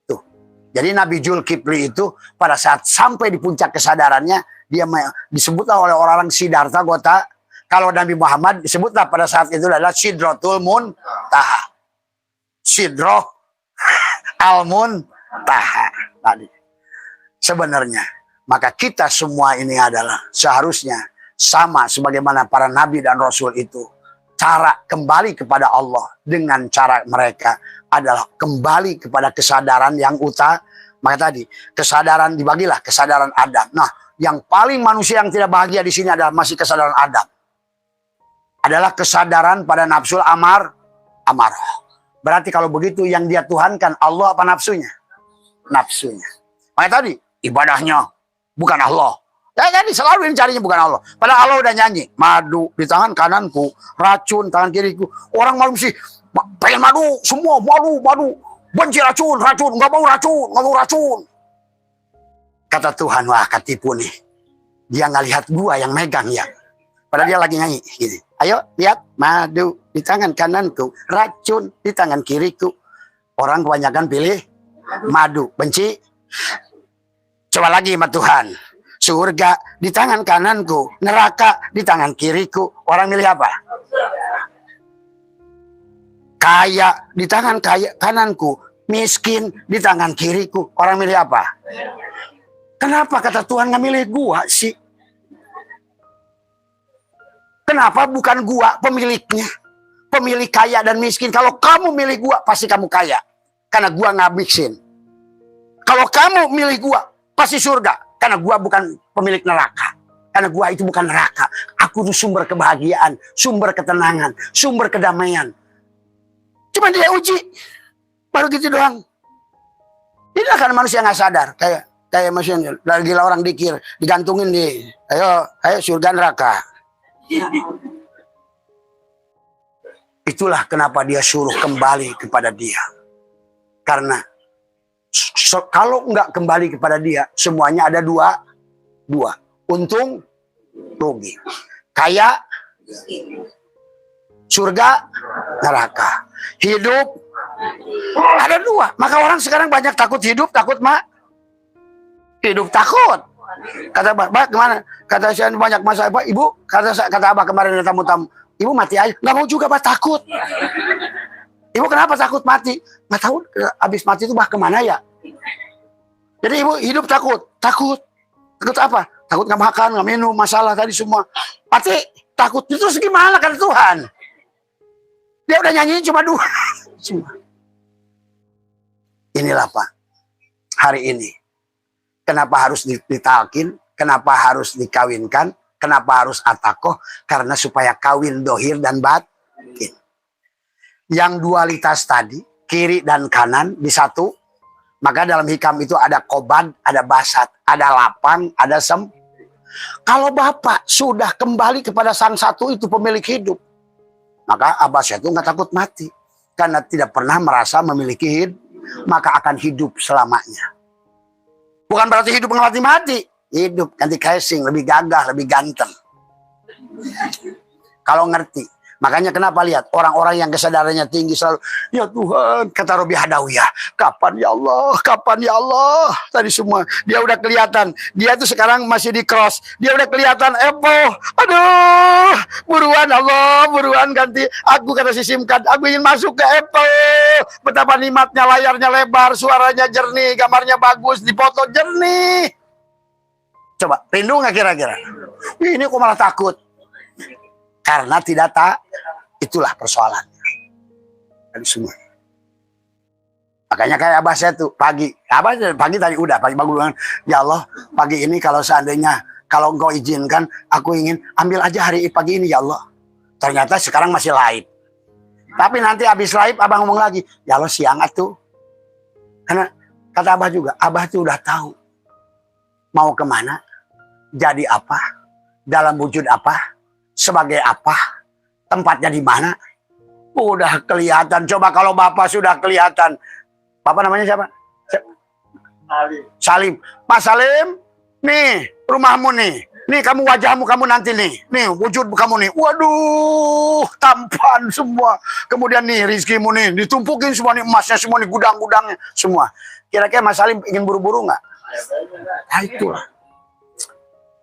Tuh. Jadi Nabi Zulkifli itu pada saat sampai di puncak kesadarannya, dia disebutlah oleh orang Siddhartha Gautama. Kalau Nabi Muhammad disebutlah pada saat itu adalah Sidratul Muntaha. Sidroh Al-Muntaha tadi. Sebenarnya, maka kita semua ini adalah seharusnya sama sebagaimana para nabi dan rasul itu. Cara kembali kepada Allah dengan cara mereka adalah kembali kepada kesadaran yang utama. Maka tadi, kesadaran dibagilah, kesadaran Adam. Nah, yang paling manusia yang tidak bahagia di sini adalah masih kesadaran Adam. Adalah kesadaran pada nafsul amarah. Berarti kalau begitu yang dia tuhankan Allah apa nafsunya? Nafsunya. Maka tadi, ibadahnya bukan Allah. Ya jadi selalu ini carinya bukan Allah. Padahal Allah udah nyanyi. Madu di tangan kananku, racun tangan kiriku. Orang malu sih pengen madu, semua madu. Benci racun, nggak mau racun. Kata Tuhan, wah ketipu nih. Dia nggak lihat gua yang megang ya. Padahal dia lagi nyanyi gini. Ayo lihat, madu di tangan kananku, racun di tangan kiriku. Orang kebanyakan pilih madu, benci. Coba lagi sama Tuhan. Surga di tangan kananku, neraka di tangan kiriku. Orang milih apa? Kaya di tangan kananku, miskin di tangan kiriku. Orang milih apa? Kenapa kata Tuhan nggak milih gua sih? Kenapa bukan gua pemiliknya? Pemilik kaya dan miskin. Kalau kamu milih gua, pasti kamu kaya. Karena gua nggak miskin. Kalau kamu milih gua, pasti surga. Karena gua bukan pemilik neraka. Karena gua itu bukan neraka. Aku itu sumber kebahagiaan, sumber ketenangan, sumber kedamaian. Cuma dia uji. Baru gitu doang. Ini karena manusia nggak sadar. Kayak manusia lagi orang dikir, digantungin di. Ayo surga neraka. Itulah kenapa dia suruh kembali kepada dia. Karena kalau nggak kembali kepada dia, semuanya ada dua. Untung, rugi. Kaya, surga, neraka. Hidup, ada dua. Maka orang sekarang banyak takut hidup, takut hidup takut. Kata Mbak, gimana? Kata saya banyak masalah. Pak, Ibu, kata Abah kemarin ada tamu-tamu. Ibu mati aja. Nggak mau juga, Pak, takut. Ibu kenapa takut mati? Nggak tahu, habis mati itu kemana ya? Jadi ibu hidup takut. Takut apa? Takut nggak makan, nggak minum, masalah tadi semua. Mati takut. Terus gimana kata Tuhan? Dia udah nyanyiin cuma 2. Inilah Pak, hari ini. Kenapa harus ditalkin? Kenapa harus dikawinkan? Kenapa harus atakoh? Karena supaya kawin dohir dan batin. Yang dualitas tadi, kiri dan kanan disatu. Maka dalam hikam itu ada kobad, ada basat, ada lapang, ada sem. Kalau Bapak sudah kembali kepada sang satu itu pemilik hidup, maka Abah itu nggak takut mati. Karena tidak pernah merasa memiliki hidup, maka akan hidup selamanya. Bukan berarti hidup nggak mati. Hidup ganti casing, lebih gagah, lebih ganteng. Kalau ngerti. Makanya kenapa lihat orang-orang yang kesadarannya tinggi selalu, ya Tuhan, kata Robi Hadawiyah, kapan ya Allah, kapan ya Allah. Tadi semua dia udah kelihatan, dia tuh sekarang masih di cross, dia udah kelihatan Apple. Aduh, buruan Allah, buruan ganti. Aku kata si Simkat, aku ingin masuk ke Apple. Betapa nikmatnya, layarnya lebar, suaranya jernih, gambarnya bagus, dipoto jernih. Coba, rindu nggak kira-kira? Ini kok malah takut? Karena tidak tak, itulah persoalannya. Tadi semua. Makanya kayak abah saya tuh pagi tadi udah pagi bangun, ya Allah pagi ini kalau seandainya kalau engkau izinkan aku ingin ambil aja hari pagi ini ya Allah. Ternyata sekarang masih laib. Tapi nanti habis laib abah ngomong lagi, ya Allah siang atuh. Karena kata abah juga, abah tuh udah tahu mau kemana, jadi apa, dalam wujud apa. Sebagai apa? Tempatnya di mana? Udah kelihatan. Coba kalau Bapak sudah kelihatan. Bapak namanya siapa? Salim. Pak Salim, nih rumahmu nih. Nih kamu wajahmu kamu nanti nih. Nih wujud kamu nih. Waduh, tampan semua. Kemudian nih rizkimu nih. Ditumpukin semua nih emasnya semua nih, gudang-gudangnya semua. Kira-kira Mas Salim ingin buru-buru nggak? Nah itulah.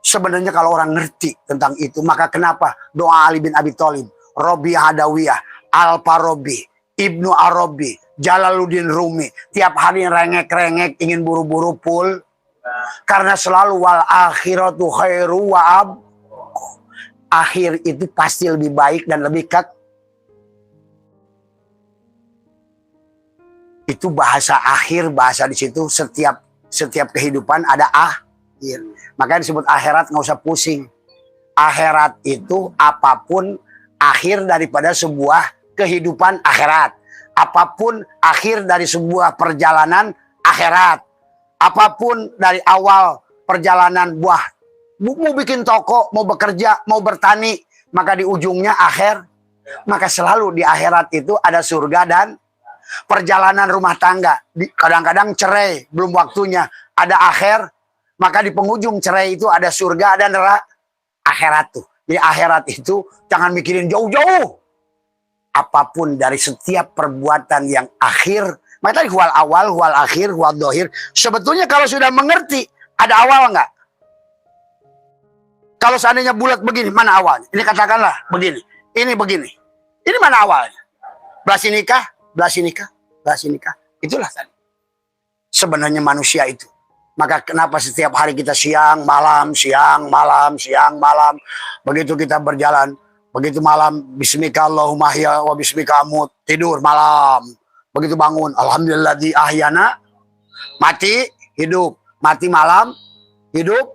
Sebenarnya kalau orang ngerti tentang itu, maka kenapa doa Ali bin Abi Thalib, Robi Hadawiyah, Al-Farabi, Ibnu Arabi, Jalaluddin Rumi, tiap hari rengek-rengek ingin buru-buru pul, karena selalu wal akhiratu khairu wa ab. Akhir itu pasti lebih baik dan lebih itu bahasa akhir, bahasa di situ setiap kehidupan ada akhir. Makanya disebut akhirat, nggak usah pusing. Akhirat itu apapun akhir daripada sebuah kehidupan akhirat. Apapun akhir dari sebuah perjalanan akhirat. Apapun dari awal perjalanan buah. Mau bikin toko, mau bekerja, mau bertani. Maka di ujungnya akhir. Maka selalu di akhirat itu ada surga dan perjalanan rumah tangga. Kadang-kadang cerai, belum waktunya. Ada akhir. Maka di penghujung cerai itu ada surga, ada neraka, akhirat tuh. Jadi akhirat itu jangan mikirin jauh-jauh. Apapun dari setiap perbuatan yang akhir. Maka tadi huwal awal, huwal akhir, huwal dohir. Sebetulnya kalau sudah mengerti, ada awal nggak? Kalau seandainya bulat begini, mana awalnya? Ini katakanlah begini. Ini begini. Ini mana awalnya? Belasinikah, belasinikah, belasinikah. Itulah tadi. Sebenarnya manusia itu. Maka kenapa setiap hari kita siang, malam, siang, malam, siang, malam. Begitu kita berjalan, begitu malam, bismika Allahumma ahya wa bismika amut. Tidur malam. Begitu bangun, alhamdulillah di ahyana. Mati, hidup. Mati malam, hidup,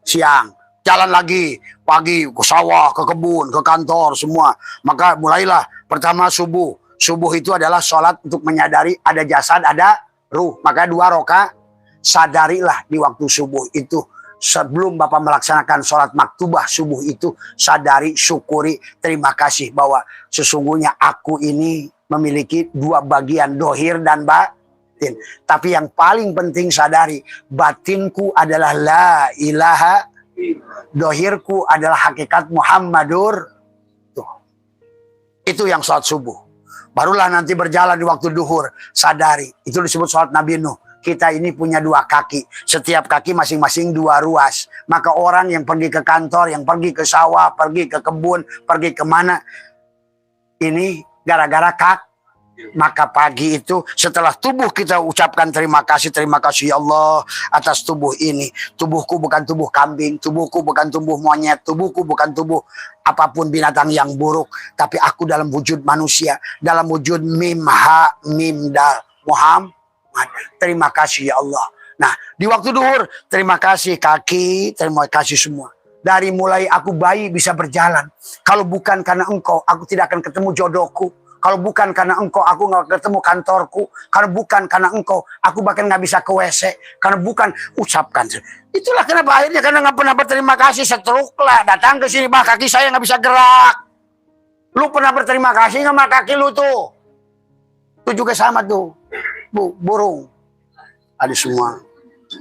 siang. Jalan lagi, pagi, ke sawah, ke kebun, ke kantor, semua. Maka mulailah, pertama subuh. Subuh itu adalah sholat untuk menyadari ada jasad, ada ruh. Maka 2 rakaat. Sadarilah di waktu subuh itu, sebelum Bapak melaksanakan sholat maktubah subuh itu, sadari, syukuri, terima kasih bahwa sesungguhnya aku ini memiliki 2 bagian, dohir dan batin. Tapi yang paling penting sadari, batinku adalah la ilaha, dohirku adalah hakikat Muhammadur. Tuh. Itu yang sholat subuh. Barulah nanti berjalan di waktu duhur, sadari. Itu disebut sholat Nabi Nuh. Kita ini punya 2 kaki. Setiap kaki masing-masing 2 ruas. Maka orang yang pergi ke kantor, yang pergi ke sawah, pergi ke kebun, pergi kemana. Ini gara-gara Maka pagi itu setelah tubuh kita ucapkan terima kasih ya Allah atas tubuh ini. Tubuhku bukan tubuh kambing, tubuhku bukan tubuh monyet, tubuhku bukan tubuh apapun binatang yang buruk. Tapi aku dalam wujud manusia, dalam wujud mim ha mim dal Muhammad. Terima kasih ya Allah. Nah di waktu duhur terima kasih kaki, terima kasih semua. Dari mulai aku bayi bisa berjalan. Kalau bukan karena engkau, aku tidak akan ketemu jodohku. Kalau bukan karena engkau, aku nggak ketemu kantorku. Kalau bukan karena engkau, aku bahkan nggak bisa ke WC. Karena bukan, ucapkan. Itulah kenapa akhirnya karena nggak pernah berterima kasih, setruk lah. Datang ke sini, bah kaki saya nggak bisa gerak. Lu pernah berterima kasih nggak sama kaki lu tuh? Itu juga sama tuh, burung. Ada semua.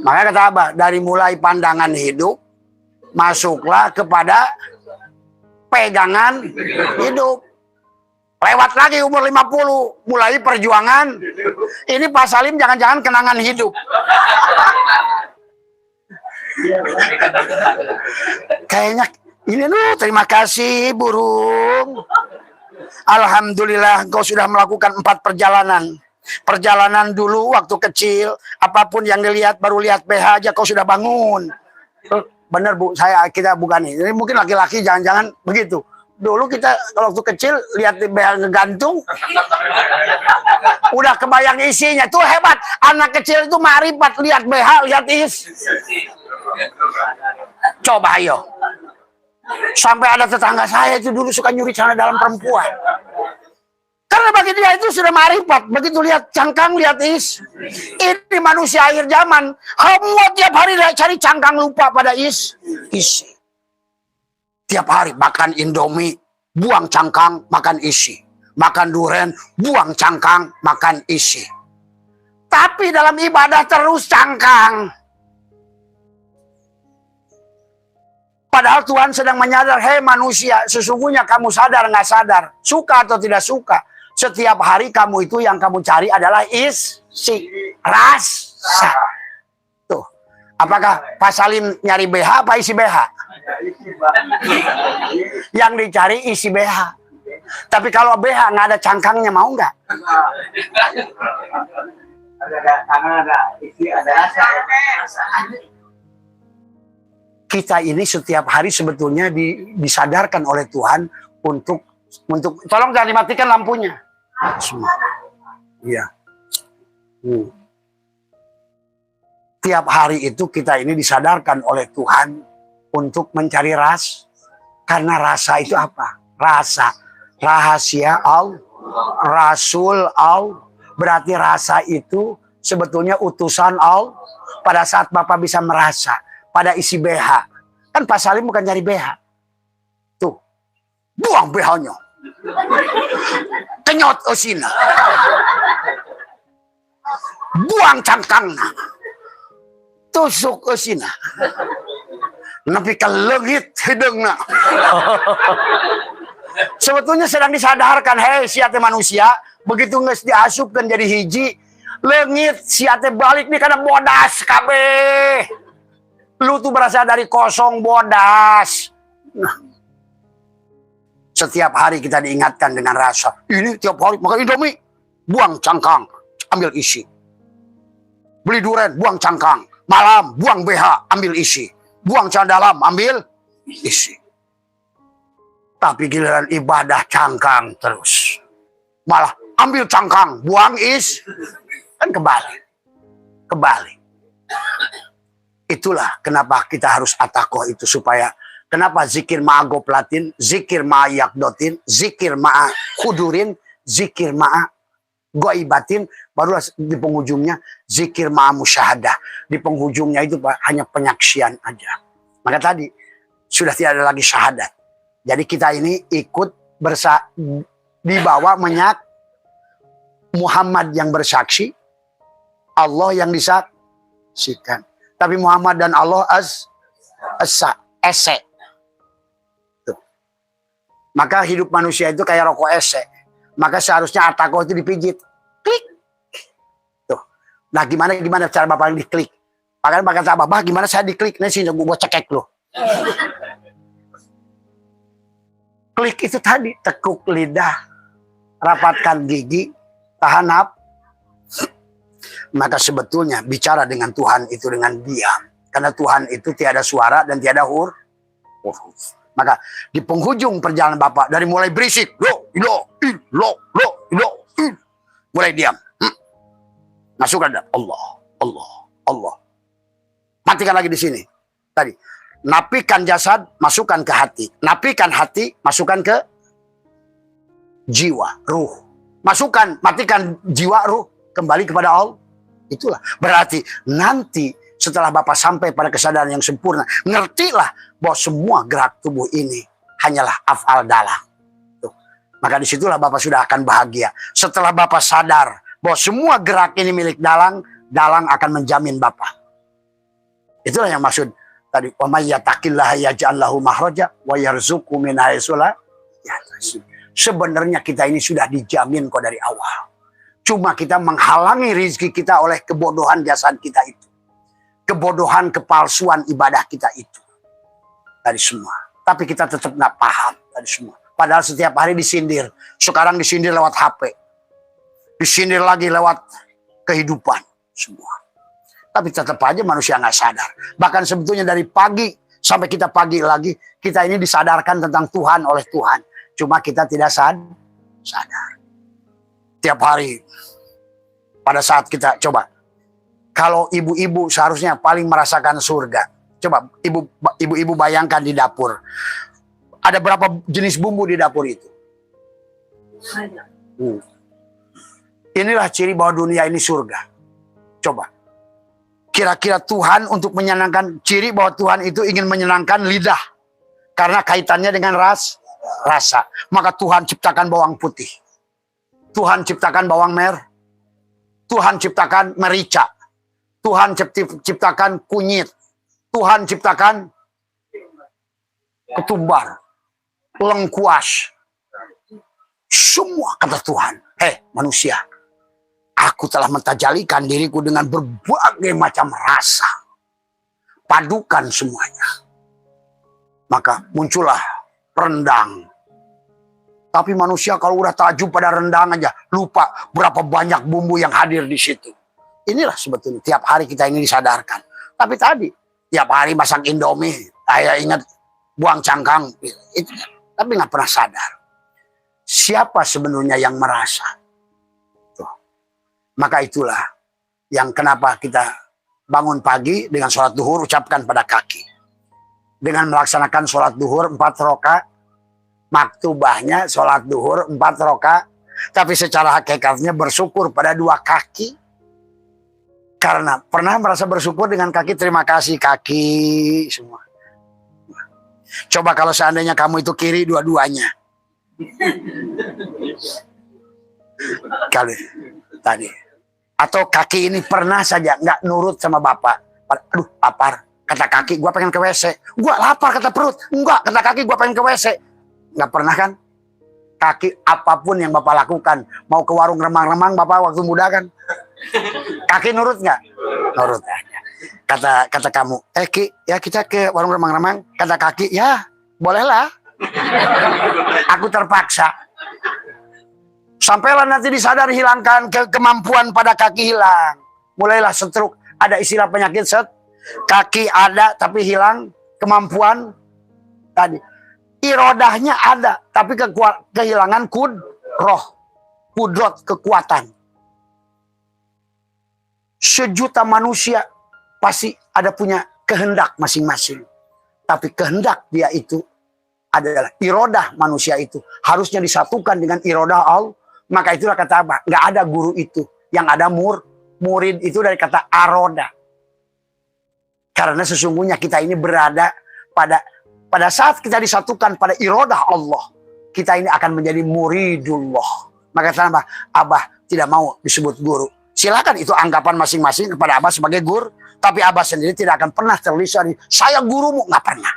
Makanya kata Abah, dari mulai pandangan hidup, masuklah kepada pegangan hidup. Lewat lagi umur 50, mulai perjuangan. Ini Pak Salim jangan-jangan kenangan hidup. Kayaknya ini terima kasih burung. Alhamdulillah engkau sudah melakukan 4 perjalanan. Perjalanan dulu waktu kecil, apapun yang dilihat baru lihat BH aja kau sudah bangun. Bener Bu, kita bukan ini. Mungkin laki-laki jangan-jangan begitu. Dulu kita kalau waktu kecil lihat BH ngegantung, udah kebayang isinya. Tuh hebat, anak kecil itu marifat, lihat BH, lihat is. Coba ayo. Sampai ada tetangga saya itu dulu suka nyuri celana dalam perempuan. Karena bagi dia itu sudah marifat. Begitu lihat cangkang, lihat is. Ini manusia akhir zaman. Semua tiap hari cari cangkang, lupa pada isi. Tiap hari makan Indomie, buang cangkang, makan isi. Makan durian, buang cangkang, makan isi. Tapi dalam ibadah terus cangkang. Padahal Tuhan sedang menyadar, hei manusia, sesungguhnya kamu sadar nggak sadar, suka atau tidak suka, setiap hari kamu itu yang kamu cari adalah isi, rasa. Tuh, apakah Pak Salim nyari BH apa isi BH? Yang dicari isi BH. Tapi kalau BH nggak ada cangkangnya, mau nggak? Ada isi, ada rasa. Kita ini setiap hari sebetulnya disadarkan oleh Tuhan untuk tolong jangan dimatikan lampunya. Semua. Iya. Tiap hari itu kita ini disadarkan oleh Tuhan untuk mencari ras. Karena rasa itu apa? Rasa. Rahasia Allah. Rasul Allah. Berarti rasa itu sebetulnya utusan Allah. Pada saat Bapak bisa merasa pada isi BH. Kan Pak Salim bukan nyari BH. Tuh. Buang BH-nya. Kenyot osina. Buang cangkangna. Tusuk osina. Nepi ka leungit hidungna. Sebetulnya sedang disadarkan, hei siate manusia, begitu geus diasupkeun jadi hiji, leungit siate balik nih kana bodas kabeh. Lu tuh berasal dari kosong, bodas. Nah, setiap hari kita diingatkan dengan rasa. Ini tiap hari makan Indomie, buang cangkang, ambil isi. Beli durian, buang cangkang. Malam, buang BH, ambil isi. Buang celana dalam, ambil isi. Tapi giliran ibadah cangkang terus. Malah ambil cangkang, buang kan kebalik. Itulah kenapa kita harus atakoh itu, supaya kenapa zikir ma'a goplatin, zikir ma'a yakdotin, zikir ma'a kudurin, zikir ma'a goibatin, barulah di penghujungnya zikir ma'a musyahadah. Di penghujungnya itu hanya penyaksian aja. Maka tadi sudah tidak ada lagi syahadat. Jadi kita ini ikut dibawa Muhammad yang bersaksi, Allah yang disaksikan. Tapi Muhammad dan Allah ese. Tuh. Maka hidup manusia itu kayak rokok ese. Maka seharusnya atakoh itu dipijit. Klik. Tuh. Nah gimana cara Bapak diklik? Makanya kata Bapak, gimana saya diklik? Nih sini gue cekek loh. Klik itu tadi, tekuk lidah, rapatkan gigi, tahan nafas. Maka sebetulnya bicara dengan Tuhan itu dengan diam. Karena Tuhan itu tiada suara dan tiada huruf. Maka di penghujung perjalanan Bapak, dari mulai berisik, mulai diam. Masukkan Allah. Matikan lagi di sini. Tadi, napikan jasad, masukkan ke hati. Napikan hati, masukkan ke jiwa, ruh. Matikan jiwa, ruh, kembali kepada Allah. Itulah berarti nanti setelah Bapak sampai pada kesadaran yang sempurna, ngertilah bahwa semua gerak tubuh ini hanyalah af'al dalang. Tuh. Maka disitulah Bapak sudah akan bahagia. Setelah Bapak sadar bahwa semua gerak ini milik dalang, dalang akan menjamin Bapak. Itulah yang maksud Tadi wa may yattaqillaha yaj'al lahu makhraja wa yarzuqhu min haitsu la yahtasib. Sebenarnya kita ini sudah dijamin kok dari awal. Cuma kita menghalangi rezeki kita oleh kebodohan jasad kita itu. Kebodohan, kepalsuan ibadah kita itu. Tadi semua. Tapi kita tetap nggak paham tadi semua. Padahal setiap hari disindir. Sekarang disindir lewat HP. Disindir lagi lewat kehidupan. Semua. Tapi tetap aja manusia nggak sadar. Bahkan sebetulnya dari pagi sampai kita pagi lagi, kita ini disadarkan tentang Tuhan oleh Tuhan. Cuma kita tidak sadar. Tiap hari. Pada saat kita coba. Kalau ibu-ibu seharusnya paling merasakan surga. Coba ibu-ibu bayangkan di dapur. Ada berapa jenis bumbu di dapur itu? Inilah ciri bahwa dunia ini surga. Coba. Kira-kira Tuhan untuk menyenangkan, ciri bahwa Tuhan itu ingin menyenangkan lidah. Karena kaitannya dengan rasa. Maka Tuhan ciptakan bawang putih. Tuhan ciptakan bawang merah. Tuhan ciptakan merica. Tuhan ciptakan kunyit. Tuhan ciptakan ketumbar. Lengkuas. Semua kata Tuhan. Manusia. Aku telah mentajalikan diriku dengan berbagai macam rasa. Padukan semuanya. Maka muncullah rendang. Tapi manusia kalau udah takjub pada rendang aja, lupa berapa banyak bumbu yang hadir di situ. Inilah sebetulnya tiap hari kita ini disadarkan. Tapi tadi, tiap hari masak Indomie, saya ingat buang cangkang. Itu, tapi nggak pernah sadar. Siapa sebenarnya yang merasa? Maka itulah yang kenapa kita bangun pagi dengan sholat duhur ucapkan pada kaki. Dengan melaksanakan sholat duhur 4 rakaat, maktubahnya sholat duhur 4 rakaat, tapi secara hakikatnya bersyukur pada 2 kaki. Karena pernah merasa bersyukur dengan kaki, terima kasih kaki semua. Coba kalau seandainya kamu itu kiri dua-duanya. Kali tadi. Atau kaki ini pernah saja nggak nurut sama bapak. Aduh lapar, kata kaki gue pengen ke WC. Gue lapar kata perut, enggak kata kaki gue pengen ke WC. Nggak pernah kan? Kaki apapun yang bapak lakukan, mau ke warung remang-remang bapak waktu muda kan? Kaki nurut nggak? Nurut aja. Kata kamu, Ki, ya kita ke warung remang-remang. Kata kaki, ya bolehlah. Aku terpaksa. Sampailah nanti disadar hilangkan kemampuan pada kaki hilang. Mulailah stroke. Ada istilah penyakit kaki ada tapi hilang kemampuan tadi. Irodahnya ada tapi kehilangan kudrot kekuatan. Sejuta manusia pasti ada punya kehendak masing-masing. Tapi kehendak dia itu adalah irodah manusia itu. Harusnya disatukan dengan irodah Allah. Maka itulah kata Abah, nggak ada guru itu. Yang ada murid itu dari kata aroda. Karena sesungguhnya kita ini berada pada saat kita disatukan pada irodah Allah. Kita ini akan menjadi muridullah. Maka kata Abah tidak mau disebut guru. Silakan itu anggapan masing-masing kepada Abah sebagai guru. Tapi Abah sendiri tidak akan pernah terlihat saya gurumu. Nggak pernah.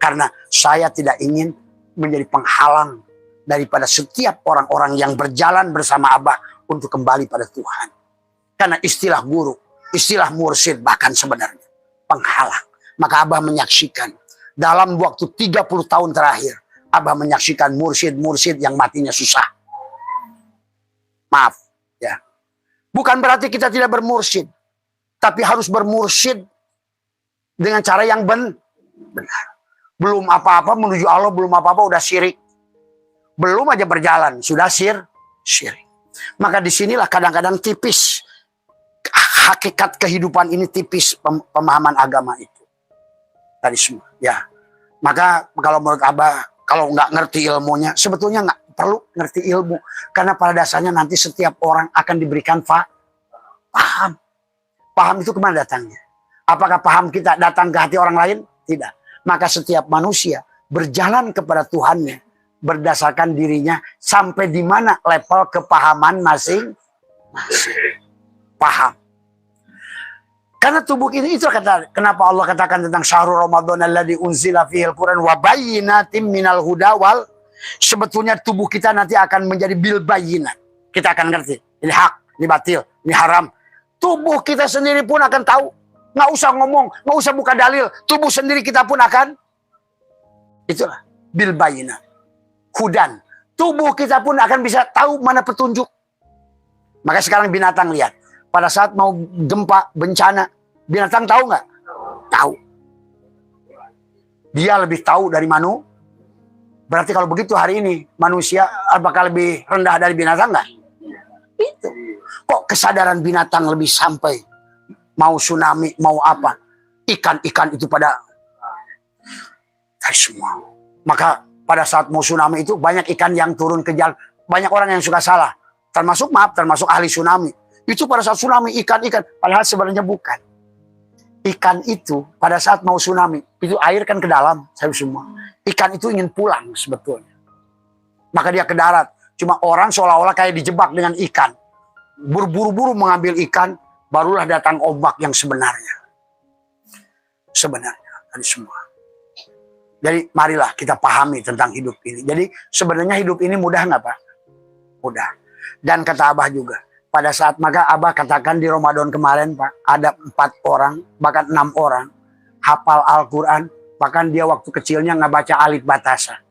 Karena saya tidak ingin menjadi penghalang daripada setiap orang-orang yang berjalan bersama Abah untuk kembali pada Tuhan. Karena istilah guru, istilah mursyid bahkan sebenarnya penghalang. Maka Abah menyaksikan dalam waktu 30 tahun terakhir, Abah menyaksikan mursyid-mursyid yang matinya susah. Maaf ya. Bukan berarti kita tidak bermursyid, tapi harus bermursyid dengan cara yang benar. Belum apa-apa menuju Allah, belum apa-apa udah syirik. Belum aja berjalan, sudah syirik. Maka disinilah kadang-kadang tipis. Hakikat kehidupan ini tipis pemahaman agama itu. Tadi semua. Ya. Maka kalau menurut Abah, kalau nggak ngerti ilmunya, sebetulnya nggak perlu ngerti ilmu. Karena pada dasarnya nanti setiap orang akan diberikan paham. Paham itu kemana datangnya? Apakah paham kita datang ke hati orang lain? Tidak. Maka setiap manusia berjalan kepada Tuhannya berdasarkan dirinya sampai di mana level kepahaman masing-masing. Paham. Karena tubuh ini, itu kata, kenapa Allah katakan tentang syahrul Ramadan alladzi unzila fihil Quran wa bayyinatin minal huda wal. Sebetulnya tubuh kita nanti akan menjadi bil bayyinat. Kita akan ngerti, ini hak, ini batil, ini haram. Tubuh kita sendiri pun akan tahu. Nggak usah ngomong, nggak usah buka dalil. Tubuh sendiri kita pun akan, itulah bil bayyinat. Hudan. Tubuh kita pun akan bisa tahu mana petunjuk. Maka sekarang binatang lihat. Pada saat mau gempa, bencana, binatang tahu nggak? Tahu. Dia lebih tahu dari manusia. Berarti kalau begitu hari ini, manusia apakah lebih rendah dari binatang nggak? Itu. Kok kesadaran binatang lebih sampai? Mau tsunami, mau apa? Ikan-ikan itu pada dari semua. Maka pada saat mau tsunami itu banyak ikan yang turun ke jalan. Banyak orang yang suka salah. Termasuk ahli tsunami. Itu pada saat tsunami ikan-ikan. Padahal sebenarnya bukan. Ikan itu pada saat mau tsunami. Itu air kan ke dalam. Saya semua. Ikan itu ingin pulang sebetulnya. Maka dia ke darat. Cuma orang seolah-olah kayak dijebak dengan ikan. Berburu-buru mengambil ikan. Barulah datang ombak yang sebenarnya. Sebenarnya. Dari semua. Jadi marilah kita pahami tentang hidup ini. Jadi sebenarnya hidup ini mudah nggak Pak? Mudah. Dan kata Abah juga. Pada saat maka Abah katakan di Ramadan kemarin Pak. Ada 4 orang, bahkan 6 orang. Hafal Al-Quran. Bahkan dia waktu kecilnya nggak baca alif batasa.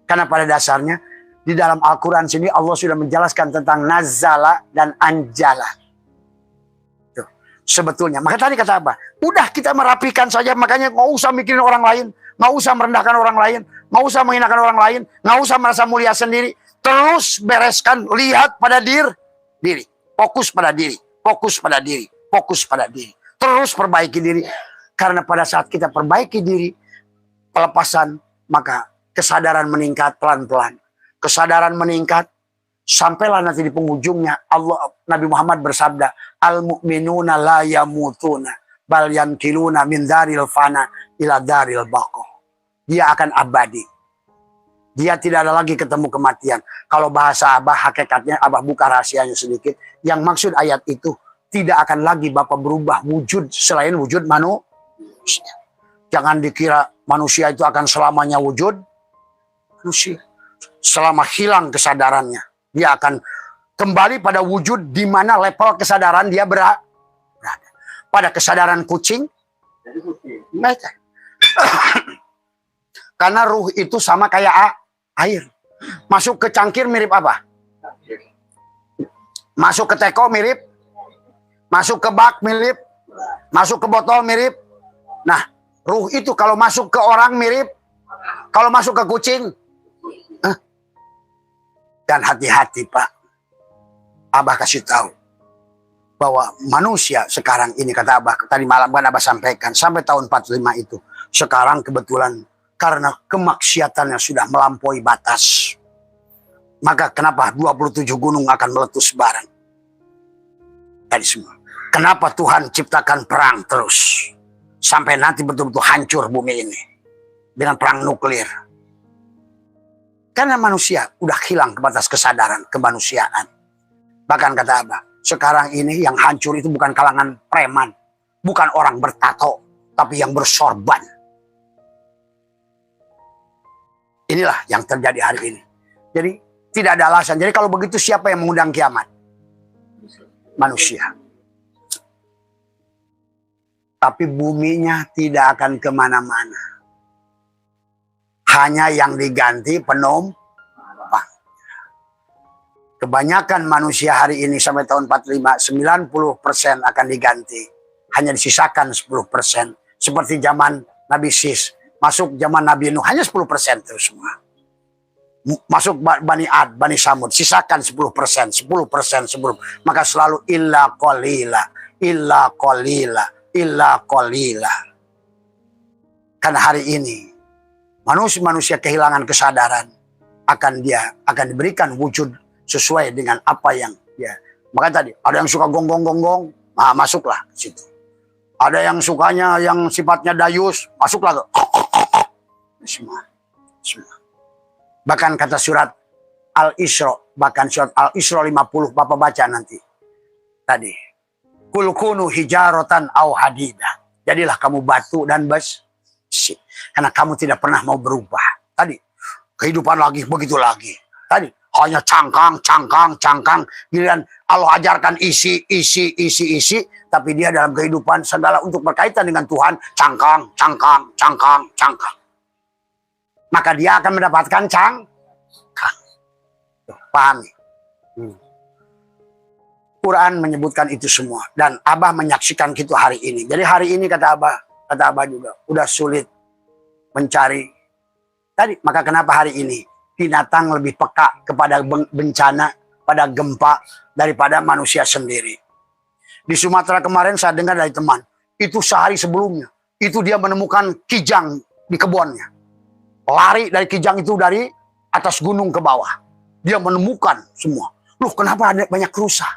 Karena pada dasarnya. Di dalam Al-Quran sini Allah sudah menjelaskan tentang nazala dan anjala. Tuh, sebetulnya. Maka tadi kata Abah. Udah kita merapikan saja. Makanya nggak usah mikirin orang lain. Nggak usah merendahkan orang lain. Nggak usah menghinakan orang lain. Nggak usah merasa mulia sendiri. Terus bereskan, lihat pada diri. Fokus pada diri. Fokus pada diri. Fokus pada diri. Terus perbaiki diri. Karena pada saat kita perbaiki diri, pelepasan, maka kesadaran meningkat pelan-pelan. Kesadaran meningkat, sampailah nanti di penghujungnya. Nabi Muhammad bersabda, Al-mu'minuna la yamutuna, bal yankiluna min daril fana ila daril baqo. Dia akan abadi. Dia tidak ada lagi ketemu kematian. Kalau bahasa Abah, hakikatnya Abah buka rahasianya sedikit. Yang maksud ayat itu, tidak akan lagi Bapak berubah wujud selain wujud manusia. Jangan dikira manusia itu akan selamanya wujud manusia. Selama hilang kesadarannya, dia akan kembali pada wujud di mana level kesadaran dia berada. Pada kesadaran kucing, karena ruh itu sama kayak air. Masuk ke cangkir mirip apa? Masuk ke teko mirip. Masuk ke bak mirip. Masuk ke botol mirip. Nah, ruh itu kalau masuk ke orang mirip. Kalau masuk ke kucing. Dan hati-hati Pak. Abah kasih tahu. Bahwa manusia sekarang ini, kata Abah. Tadi malam kan Abah sampaikan. Sampai tahun 45 itu. Sekarang kebetulan. Karena kemaksiatannya sudah melampaui batas. Maka kenapa 27 gunung akan meletus bareng? Dari semua. Kenapa Tuhan ciptakan perang terus? Sampai nanti betul-betul hancur bumi ini. Dengan perang nuklir. Karena manusia udah hilang ke batas kesadaran, kemanusiaan. Bahkan kata Abah, sekarang ini yang hancur itu bukan kalangan preman. Bukan orang bertato. Tapi yang bersorban. Inilah yang terjadi hari ini. Jadi tidak ada alasan. Jadi kalau begitu siapa yang mengundang kiamat? Manusia. Tapi buminya tidak akan kemana-mana. Hanya yang diganti penumpang. Kebanyakan manusia hari ini sampai tahun 45, 90% akan diganti. Hanya disisakan 10%. Seperti zaman Nabi Sis. Masuk zaman Nabi Nuh hanya 10% terus semua. Masuk Bani Ad, Bani Samud, sisakan 10%, 10%, 10%. Maka selalu illa qalila, illa qalila, illa qalila. Karena hari ini manusia kehilangan kesadaran, akan diberikan wujud sesuai dengan apa yang dia. Maka tadi ada yang suka gonggong-gonggong, nah, masuklah ke situ. Ada yang sukanya yang sifatnya dayus, masuklah ke semua. Bahkan kata surat Al-Isra, bahkan surat Al-Isra 50 Bapak baca nanti. Tadi. Kul kunu hijaratan au hadida. Jadilah kamu batu dan besi. Karena kamu tidak pernah mau berubah. Tadi kehidupan lagi begitu lagi. Tadi hanya cangkang. Giliran Allah ajarkan isi. Tapi dia dalam kehidupan segala untuk berkaitan dengan Tuhan. Cangkang. Maka dia akan mendapatkan cangkang. Pahami? Quran menyebutkan itu semua. Dan Abah menyaksikan itu hari ini. Jadi hari ini kata Abah juga. Udah sulit mencari. Tadi, maka kenapa hari ini binatang lebih peka kepada bencana, pada gempa, daripada manusia sendiri. Di Sumatera kemarin saya dengar dari teman. Itu sehari sebelumnya. Itu dia menemukan kijang di kebunnya. Lari dari kijang itu dari atas gunung ke bawah. Dia menemukan semua. Loh, kenapa ada banyak rusa?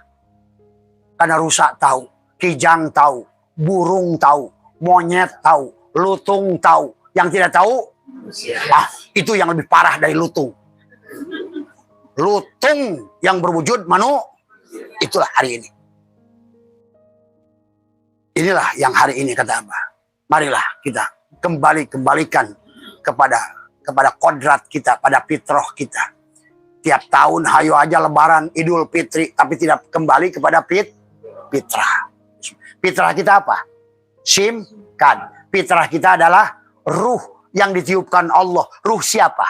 Karena rusa tahu, kijang tahu, burung tahu, monyet tahu, lutung tahu. Yang tidak tahu, itu yang lebih parah dari lutung. Lutung yang berwujud itulah hari ini. Inilah yang hari ini kata Abah. Marilah kita kembalikan kepada kodrat kita, pada fitrah kita. Tiap tahun hayo aja lebaran Idul Fitri, tapi tidak kembali kepada fitrah. Fitrah kita apa? Simkan. Fitrah kita adalah ruh yang ditiupkan Allah. Ruh siapa?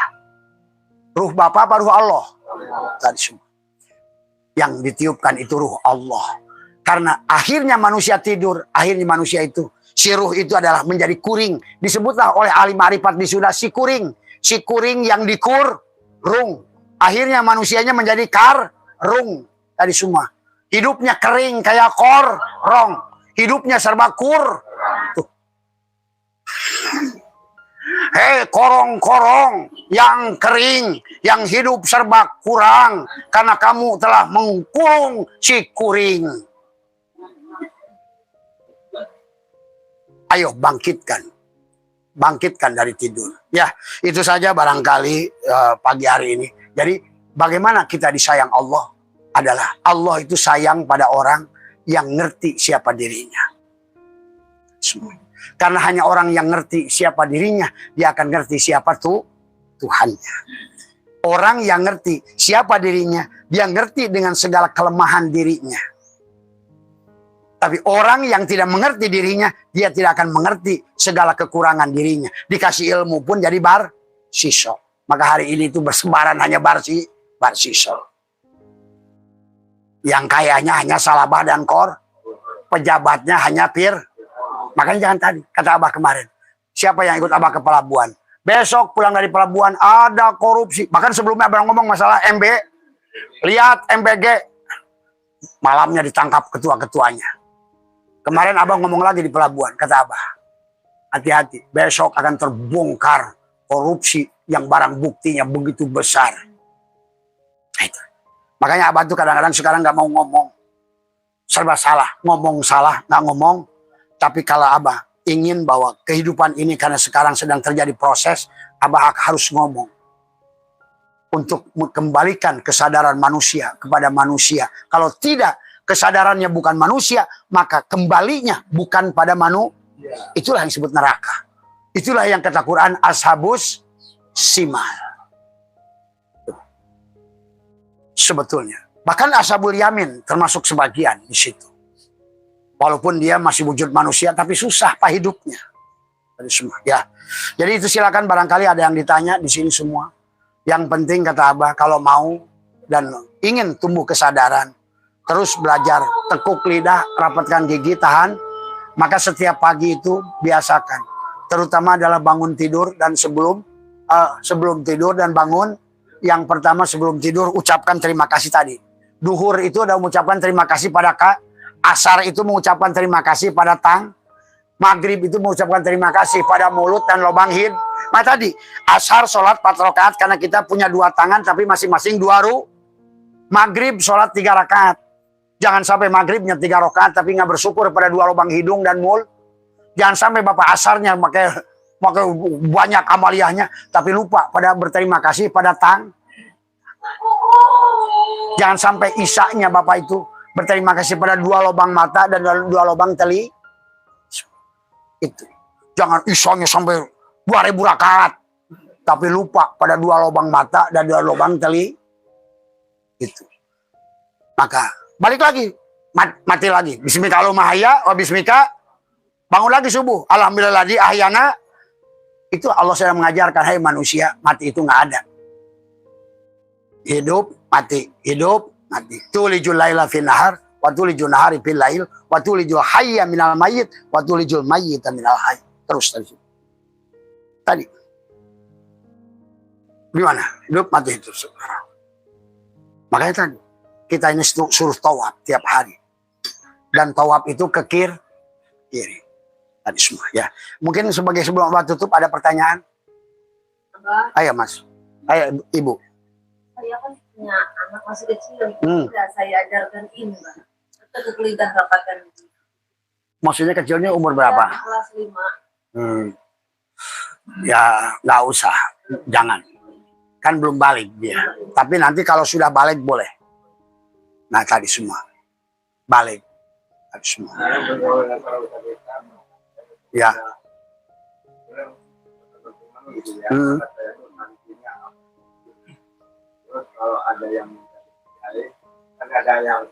Ruh Bapa apa ruh Allah? Tadi semua. Yang ditiupkan itu ruh Allah. Karena akhirnya manusia tidur, akhirnya manusia itu, si ruh itu adalah menjadi kuring. Disebutlah oleh ahli ma'rifat di Sunda si kuring. Si kuring yang dikurung. Akhirnya manusianya menjadi karung. Tadi semua. Hidupnya kering kayak korong. Hidupnya serba tuh. Hei korong-korong yang kering, yang hidup serba kurang. Karena kamu telah mengkurung si kuring. Ayo bangkitkan. Bangkitkan dari tidur. Ya, itu saja barangkali pagi hari ini. Jadi bagaimana kita disayang Allah? Adalah Allah itu sayang pada orang yang ngerti siapa dirinya. Semua. Karena hanya orang yang ngerti siapa dirinya, dia akan ngerti siapa Tuhannya. Orang yang ngerti siapa dirinya, dia ngerti dengan segala kelemahan dirinya. Tapi orang yang tidak mengerti dirinya, dia tidak akan mengerti segala kekurangan dirinya. Dikasih ilmu pun jadi siso. Maka hari ini itu bersebaran hanya siso. Yang kayanya hanya salabah dan pejabatnya hanya Makanya jangan tadi, kata Abah kemarin. Siapa yang ikut Abah ke pelabuhan? Besok pulang dari pelabuhan ada korupsi. Bahkan sebelumnya Abah ngomong masalah MB. Lihat MBG. Malamnya ditangkap ketua-ketuanya. Kemarin Abah ngomong lagi di pelabuhan, kata Abah. Hati-hati, besok akan terbongkar korupsi yang barang buktinya begitu besar. Nah, itu. Makanya Abah tuh kadang-kadang sekarang nggak mau ngomong. Serba salah, ngomong salah, nggak ngomong. Tapi kalau Abah ingin bahwa kehidupan ini karena sekarang sedang terjadi proses, Abah harus ngomong. Untuk mengembalikan kesadaran manusia kepada manusia. Kalau tidak, kesadarannya bukan manusia, maka kembalinya bukan pada manusia. Itulah yang disebut neraka. Itulah yang kata Quran, ashabus simal. Sebetulnya. Bahkan ashabul yamin termasuk sebagian di situ. Walaupun dia masih wujud manusia, tapi susah pak hidupnya. Semua. Ya. Jadi itu silakan barangkali ada yang ditanya di sini semua. Yang penting kata Abah, kalau mau dan ingin tumbuh kesadaran, terus belajar, tekuk lidah, rapatkan gigi, tahan. Maka setiap pagi itu biasakan. Terutama adalah bangun tidur dan sebelum tidur dan bangun. Yang pertama sebelum tidur ucapkan terima kasih tadi. Duhur itu udah mengucapkan terima kasih pada Asar itu mengucapkan terima kasih pada Maghrib itu mengucapkan terima kasih pada mulut dan lubang hid. Nah tadi, asar sholat 4 rakaat karena kita punya 2 tangan tapi masing-masing 2 Maghrib sholat 3 rakaat. Jangan sampai maghribnya 3 rakaat tapi nggak bersyukur pada 2 lubang hidung dan mulut. Jangan sampai bapak asarnya pakai banyak amaliyahnya tapi lupa pada berterima kasih pada Jangan sampai isaknya bapak itu berterima kasih pada dua lubang mata dan dua lubang teli. Itu. Jangan isonya sampai 2000 rakaat. Tapi lupa pada dua lubang mata dan dua lubang teli. Itu. Maka balik lagi. Mati lagi. Bismika Allahumma wa bismika. Bangun lagi subuh. Alhamdulillah di ahyana. Itu Allah sedang mengajarkan, hai manusia, mati itu nggak ada. Hidup, mati. Hidup, mati. Tulijul laila fin nahar. Wa tulijul nahari fil lail. Wa tulijul hayya minal mayyit. Wa tulijul mayyita minal hayy. Terus tadi. Tadi. Gimana? Hidup, mati itu. Makanya tadi. Kita ini suruh tawaf tiap hari. Dan tawaf itu ke kiri. Tadi semua ya. Mungkin sebagai sebelum Abah tutup ada pertanyaan? Abah. Ayo Mas. Ayo Ibu. Saya kan punya anak masih kecil. Ya, saya ajarkan ini, Bang. Itu kesulitan dapatkan. Maksudnya kecilnya umur berapa? Ya, kelas 5. Ya nggak usah. Jangan. Kan belum balik dia. Tapi nanti kalau sudah balik boleh. Nah tadi semua. Balik. Tadi semua. Ya. Kalau ada yang ada yang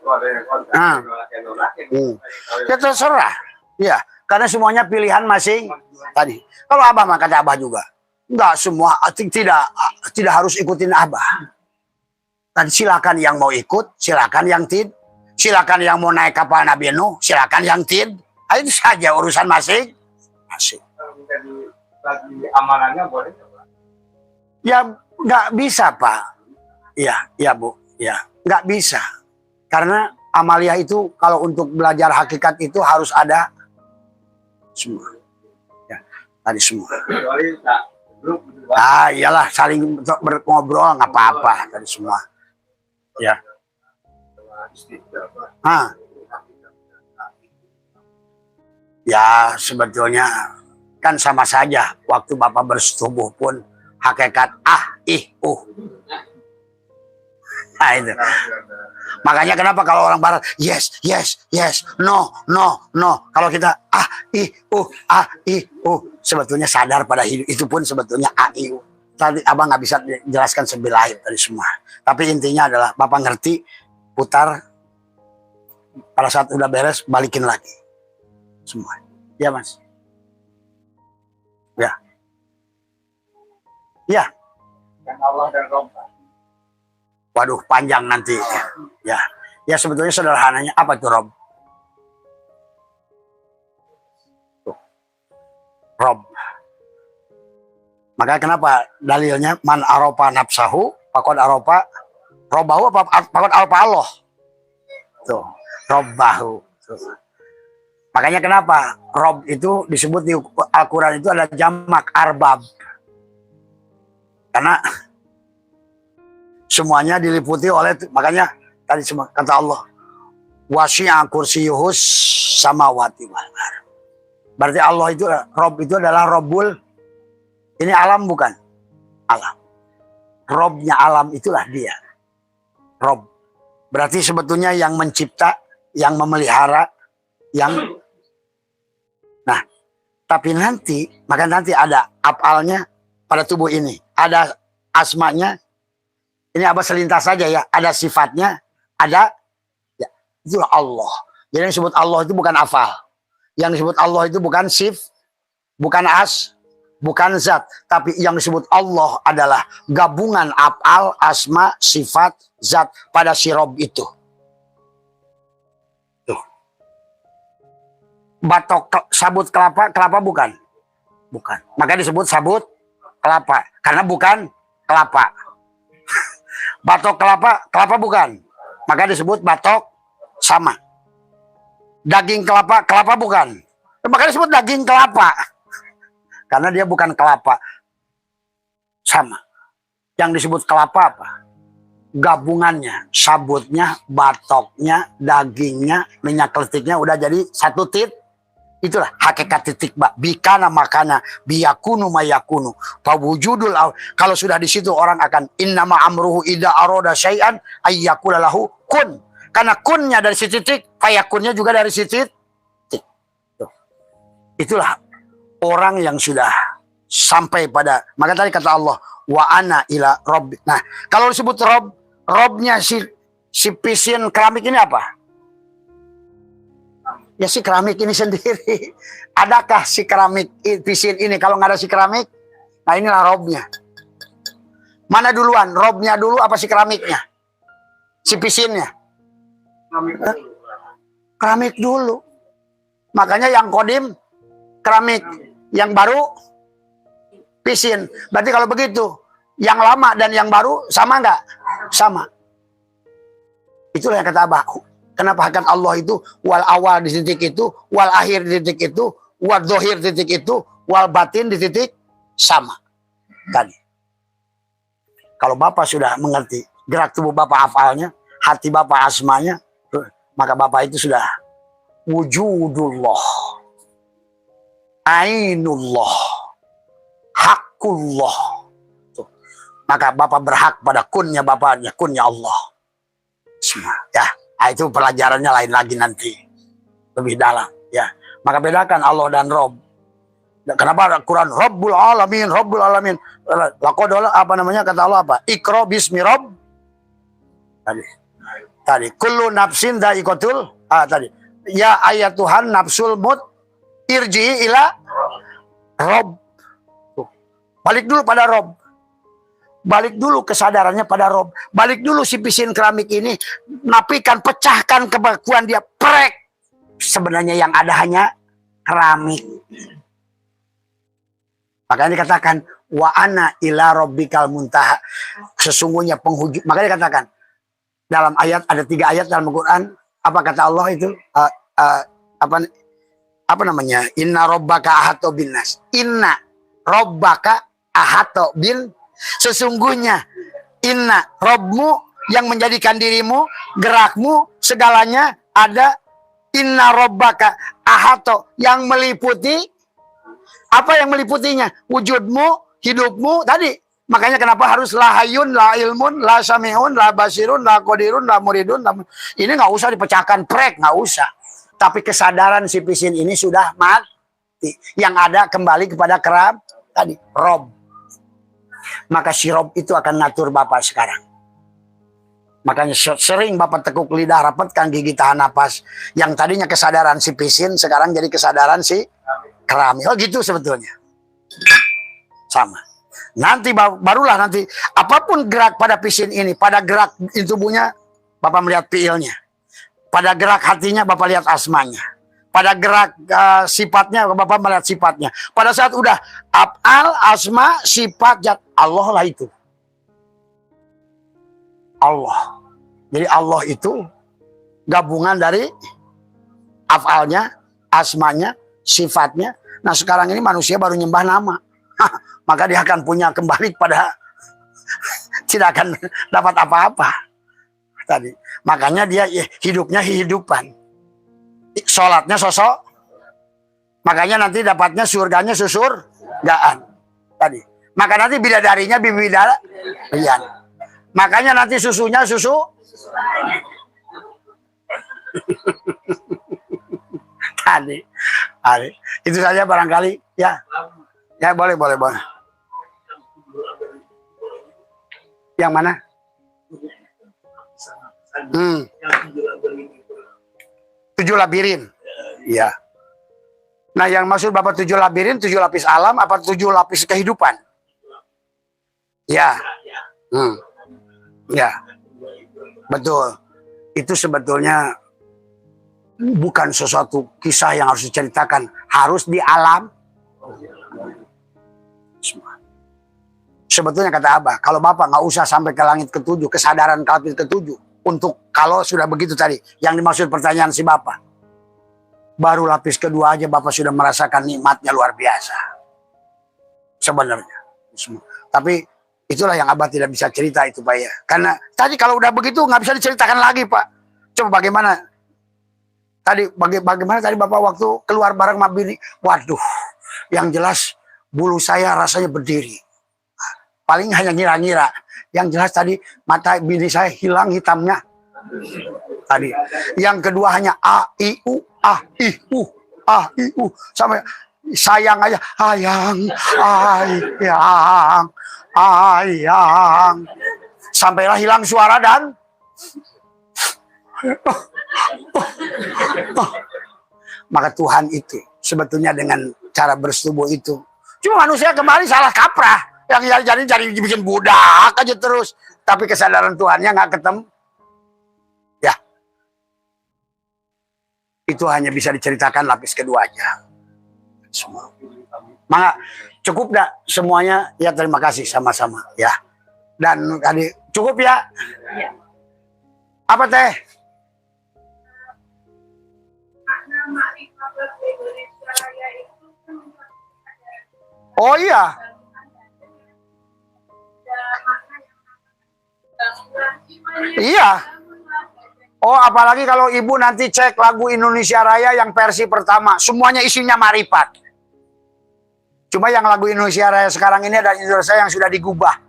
Ya terserah. Ya, karena semuanya pilihan masing tadi. Kalau Abah mah kata Abah juga. Enggak semua tidak harus ikutin Abah. Tadi silakan yang mau ikut, silakan yang tidak. Silakan yang mau naik kapal Nabi Nuh, silakan yang tidak. Itu saja urusan masing. Asik. Lagi amalannya boleh nggak? Ya nggak bisa Pak. Iya Bu. Ya nggak bisa. Karena amaliyah itu kalau untuk belajar hakikat itu harus ada semua. Ya tadi semua. Iyalah saling ngobrol nggak apa-apa tadi semua. Ya. Ya sebetulnya kan sama saja waktu Bapak bersetubuh pun hakikat Nah itu. Makanya kenapa kalau orang barat yes, no. Kalau kita sebetulnya sadar pada hidup itu pun sebetulnya Tadi Abang nggak bisa jelaskan sebilahir tadi semua. Tapi intinya adalah Bapak ngerti, putar pada saat udah beres balikin lagi. Semua. Ya Mas. Ya. Dan Allah dan Rabb. Waduh panjang nanti. Ya sebetulnya sederhananya apa itu Rabb? Rabb. Maka kenapa dalilnya man aropa nafsahu faqad aropa robbahu faqad aropa Allah. Tuh, robbahu. Makanya kenapa Rob itu disebut di Al-Quran itu ada jamak arbab. Karena semuanya diliputi oleh, makanya tadi semua kata Allah, wasi'a kursiyuhus samawati wal ardh. Berarti Allah itu, Rob itu adalah Robbul, ini alam bukan? Alam. Robnya alam itulah dia. Rob. Berarti sebetulnya yang mencipta, yang memelihara, yang tapi nanti, maka nanti ada afalnya pada tubuh ini. Ada asmanya. Ini Abah selintas saja ya. Ada sifatnya. Ada. Ya, itulah Allah. Jadi yang disebut Allah itu bukan afal. Yang disebut Allah itu bukan bukan bukan zat. Tapi yang disebut Allah adalah gabungan afal, asma, sifat, zat pada si Rob itu. Batok sabut kelapa bukan? Bukan. Maka disebut sabut kelapa. Karena bukan kelapa. Batok kelapa bukan? Maka disebut batok sama. Daging kelapa bukan? Maka disebut daging kelapa. Karena dia bukan kelapa. Sama. Yang disebut kelapa apa? Gabungannya, sabutnya, batoknya, dagingnya, minyak kletiknya udah jadi satu Itulah hakikat titik bikana makana biyakunu mayakunu fawujudul kalau sudah di situ orang akan innama amruhu ida aroda syai'an ayyakula lahu kun. Karena kunnya dari si titik, fayakunnya juga dari si titik. Tuh. Itulah orang yang sudah sampai pada, maka tadi kata Allah, wa ana ila rob. Nah, kalau disebut rob, robnya si pisin keramik ini apa? Ya si keramik ini sendiri. Adakah si keramik pisin ini kalau nggak ada si keramik? Nah inilah robnya. Mana duluan? Robnya dulu apa si keramiknya? Si pisinnya? Keramik dulu. Makanya yang kodim keramik, yang baru pisin. Berarti kalau begitu, yang lama dan yang baru sama nggak? Sama. Itulah yang kata Abah. Kenapa hakikat Allah itu wal awal di titik itu, wal akhir di titik itu, wal dohir di titik itu, wal batin di titik sama. Tadi. Kalau Bapak sudah mengerti gerak tubuh Bapak hafalnya, hati Bapak asmanya, maka Bapak itu sudah wujudullah, ainullah, hakullah. Tuh. Maka Bapak berhak pada kunnya Bapaknya, kunnya Allah. Semua, ya. Nah, itu pelajarannya lain lagi nanti. Lebih dalam, ya. Maka bedakan Allah dan Rob. Kenapa Quran Rabbul Alamin, Rabbul Alamin. Lakodola apa namanya kata Allah apa? Iqra bismi Rabb. Tadi. Kullu nafsin dha'iqatul. Tadi. Ya ayat Tuhan nafsul mut irji ila Rabb. Balik dulu pada Rabb. Balik dulu kesadarannya pada Rob. Balik dulu si pisin keramik ini. Napikan, pecahkan kebakuan dia. Prek. Sebenarnya yang ada hanya keramik. Makanya dikatakan. Wa ana ila rabbikal muntaha. Sesungguhnya penghujung. Makanya dikatakan. Dalam ayat, ada 3 ayat dalam Al-Quran. Apa kata Allah itu? Apa namanya? Inna rabbaka ahato bin nas. Inna rabbaka ahato bin. Sesungguhnya inna Robmu yang menjadikan dirimu, gerakmu, segalanya ada inna robbaka ahato yang meliputi. Apa yang meliputinya? Wujudmu, hidupmu tadi. Makanya kenapa harus la hayun, la ilmun, la sami'un, la basirun, la qadirun, la muridun. Ini nggak usah dipecahkan prek, nggak usah. Tapi kesadaran si pisin ini sudah mati. Yang ada kembali kepada kerab tadi, Rob. Maka si Rob itu akan ngatur Bapak sekarang. Makanya sering Bapak tekuk lidah, rapatkan gigi, tahan napas. Yang tadinya kesadaran si pisin, sekarang jadi kesadaran si keramik. Oh gitu sebetulnya. Sama. Nanti barulah nanti, apapun gerak pada pisin ini, pada gerak tubuhnya, Bapak melihat fiilnya. Pada gerak hatinya, Bapak lihat asmanya. Pada gerak sifatnya, Bapak melihat sifatnya. Pada saat udah af'al, asma, sifat, zat, Allah lah itu. Allah. Jadi Allah itu gabungan dari af'alnya, asmanya, sifatnya. Nah sekarang ini manusia baru nyembah nama. Maka dia akan punya kembali pada tidak akan dapat apa-apa. Tadi. Makanya dia hidupnya hidupan. Sholatnya sosok, makanya nanti dapatnya surganya susurgaan tadi. Maka nanti bidadarinya bidadarian. Makanya nanti susunya susu. Tadi, itu saja barangkali ya. Ya boleh. Yang mana? 7 labirin. Iya. Nah yang maksud Bapak 7 labirin, 7 lapis alam, apa 7 lapis kehidupan? Ya. Ya. Betul. Itu sebetulnya bukan sesuatu kisah yang harus diceritakan. Harus di alam. Sebetulnya kata Abah, kalau Bapak nggak usah sampai ke langit ke-7, kesadaran ke langit ke-7. Untuk kalau sudah begitu tadi, yang dimaksud pertanyaan si Bapak. Baru lapis kedua aja Bapak sudah merasakan nikmatnya luar biasa. Sebenarnya. Tapi itulah yang Abah tidak bisa cerita itu Pak ya. Karena tadi kalau udah begitu nggak bisa diceritakan lagi Pak. Coba bagaimana? Bagaimana tadi Bapak waktu keluar bareng sama bini? Waduh, yang jelas bulu saya rasanya berdiri. Paling hanya ngira-ngira. Yang jelas tadi mata bini saya hilang hitamnya. tadi. Yang kedua hanya a, i, u, a, i, u, a, i, u. Sampai sayang aja, ayang, ayang, ayang. Sampailah hilang suara dan maka Tuhan itu sebetulnya dengan cara bersetubuh itu. Cuma manusia kembali salah kaprah. Yang jadi bikin budak aja terus. Tapi kesadaran Tuhannya nggak ketemu. Ya. Itu hanya bisa diceritakan lapis kedua aja. Semua. Maka cukup dah semuanya. Ya terima kasih sama-sama. Ya. Dan tadi cukup ya. Iya. Apa teh? Oh iya. Iya. Oh apalagi kalau ibu nanti cek lagu Indonesia Raya yang versi pertama. Semuanya isinya marifat. Cuma yang lagu Indonesia Raya sekarang ini ada Indonesia yang sudah digubah.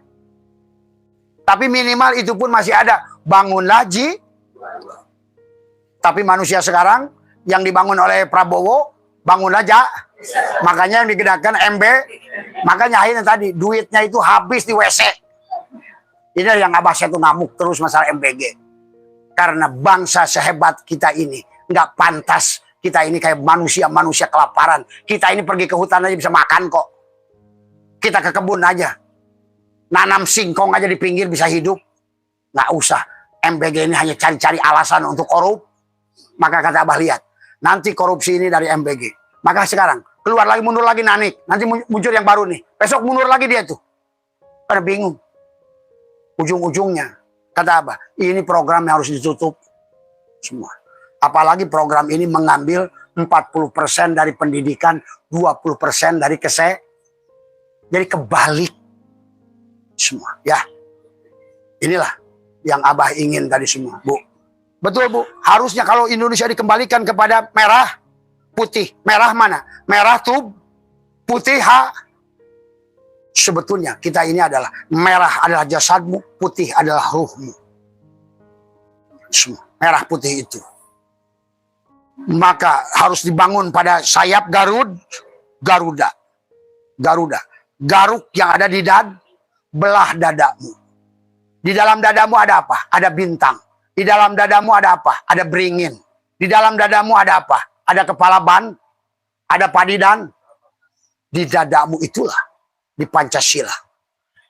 Tapi minimal itu pun masih ada. Bangunlah Ji. Tapi manusia sekarang yang dibangun oleh Prabowo. Bangunlah Ja. Makanya yang digedakan MB. Makanya akhirnya tadi duitnya itu habis di WC. Ini yang Abah saya tuh ngamuk terus masalah MBG. Karena bangsa sehebat kita ini nggak pantas kita ini kayak manusia kelaparan. Kita ini pergi ke hutan aja bisa makan kok. Kita ke kebun aja. Nanam singkong aja di pinggir bisa hidup. Nggak usah. MBG ini hanya cari-cari alasan untuk korup. Maka kata Abah lihat. Nanti korupsi ini dari MBG. Maka sekarang keluar lagi mundur lagi Nanik. Nanti muncul yang baru nih. Besok mundur lagi dia tuh. Karena bingung. Ujung-ujungnya kata Abah, ini program yang harus ditutup semua. Apalagi program ini mengambil 40% dari pendidikan, 20% dari jadi kebalik semua. Ya, inilah yang Abah ingin tadi semua, Bu. Betul Bu, harusnya kalau Indonesia dikembalikan kepada merah, putih. Merah mana? Merah tub, putih ha. Sebetulnya kita ini adalah merah adalah jasadmu, putih adalah ruhmu. Semua merah putih itu. Maka harus dibangun pada sayap Garuda. Garuk yang ada di belah dadamu. Di dalam dadamu ada apa? Ada bintang. Di dalam dadamu ada apa? Ada beringin. Di dalam dadamu ada apa? Ada kepala ban, ada padi dan di dadamu itulah. Di Pancasila.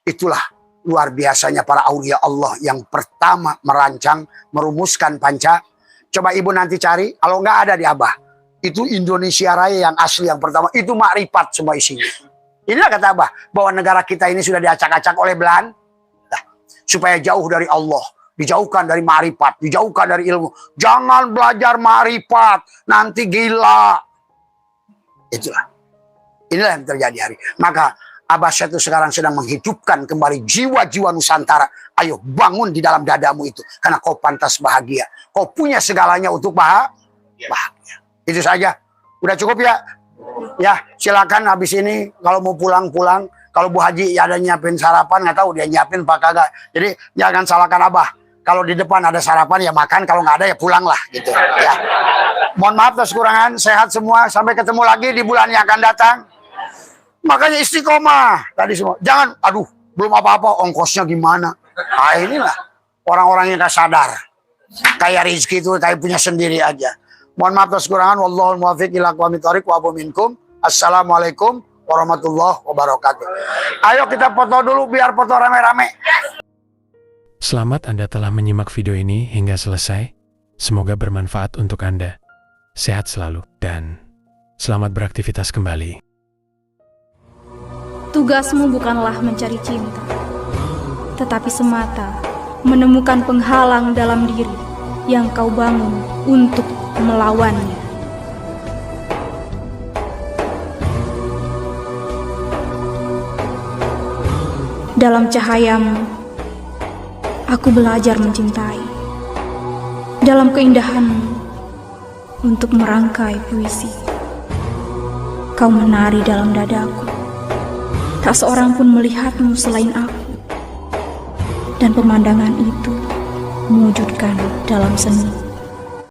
Itulah luar biasanya para aulia Allah yang pertama merancang, merumuskan Coba ibu nanti cari, kalau nggak ada di Abah. Itu Indonesia Raya yang asli yang pertama. Itu makrifat semua isinya. Inilah kata Abah, bahwa negara kita ini sudah diacak-acak oleh Belanda. Nah, supaya jauh dari Allah. Dijauhkan dari makrifat, dijauhkan dari ilmu. Jangan belajar makrifat, nanti gila. Itulah. Inilah yang terjadi hari. Maka Abah saya itu sekarang sedang menghidupkan kembali jiwa-jiwa Nusantara. Ayo bangun di dalam dadamu itu. Karena kau pantas bahagia. Kau punya segalanya untuk bahagia. Itu saja. Udah cukup ya? Ya silakan habis ini kalau mau pulang-pulang. Kalau Bu Haji ada nyiapin sarapan. Nggak tahu dia nyiapin apa kagak. Jadi jangan salahkan Abah. Kalau di depan ada sarapan ya makan. Kalau nggak ada ya pulanglah gitu. Ya. Mohon maaf atas kekurangan. Sehat semua. Sampai ketemu lagi di bulan yang akan datang. Makanya istiqomah tadi semua. Jangan, aduh, belum apa-apa, ongkosnya gimana. Nah inilah orang-orang yang gak sadar. Kayak rezeki itu, kayak punya sendiri aja. Mohon maaf atas kekurangan. Wallahul muwaffiq ila aqwamit thoriq wa abu minkum. Assalamualaikum warahmatullahi wabarakatuh. Ayo kita foto dulu biar foto rame-rame. Selamat Anda telah menyimak video ini hingga selesai. Semoga bermanfaat untuk Anda. Sehat selalu dan selamat beraktivitas kembali. Tugasmu bukanlah mencari cinta, tetapi semata menemukan penghalang dalam diri yang kau bangun untuk melawannya. Dalam cahayamu, aku belajar mencintai. Dalam keindahanmu, untuk merangkai puisi. Kau menari dalam dadaku. Tak seorang pun melihatmu selain aku. Dan pemandangan itu mewujudkan dalam seni.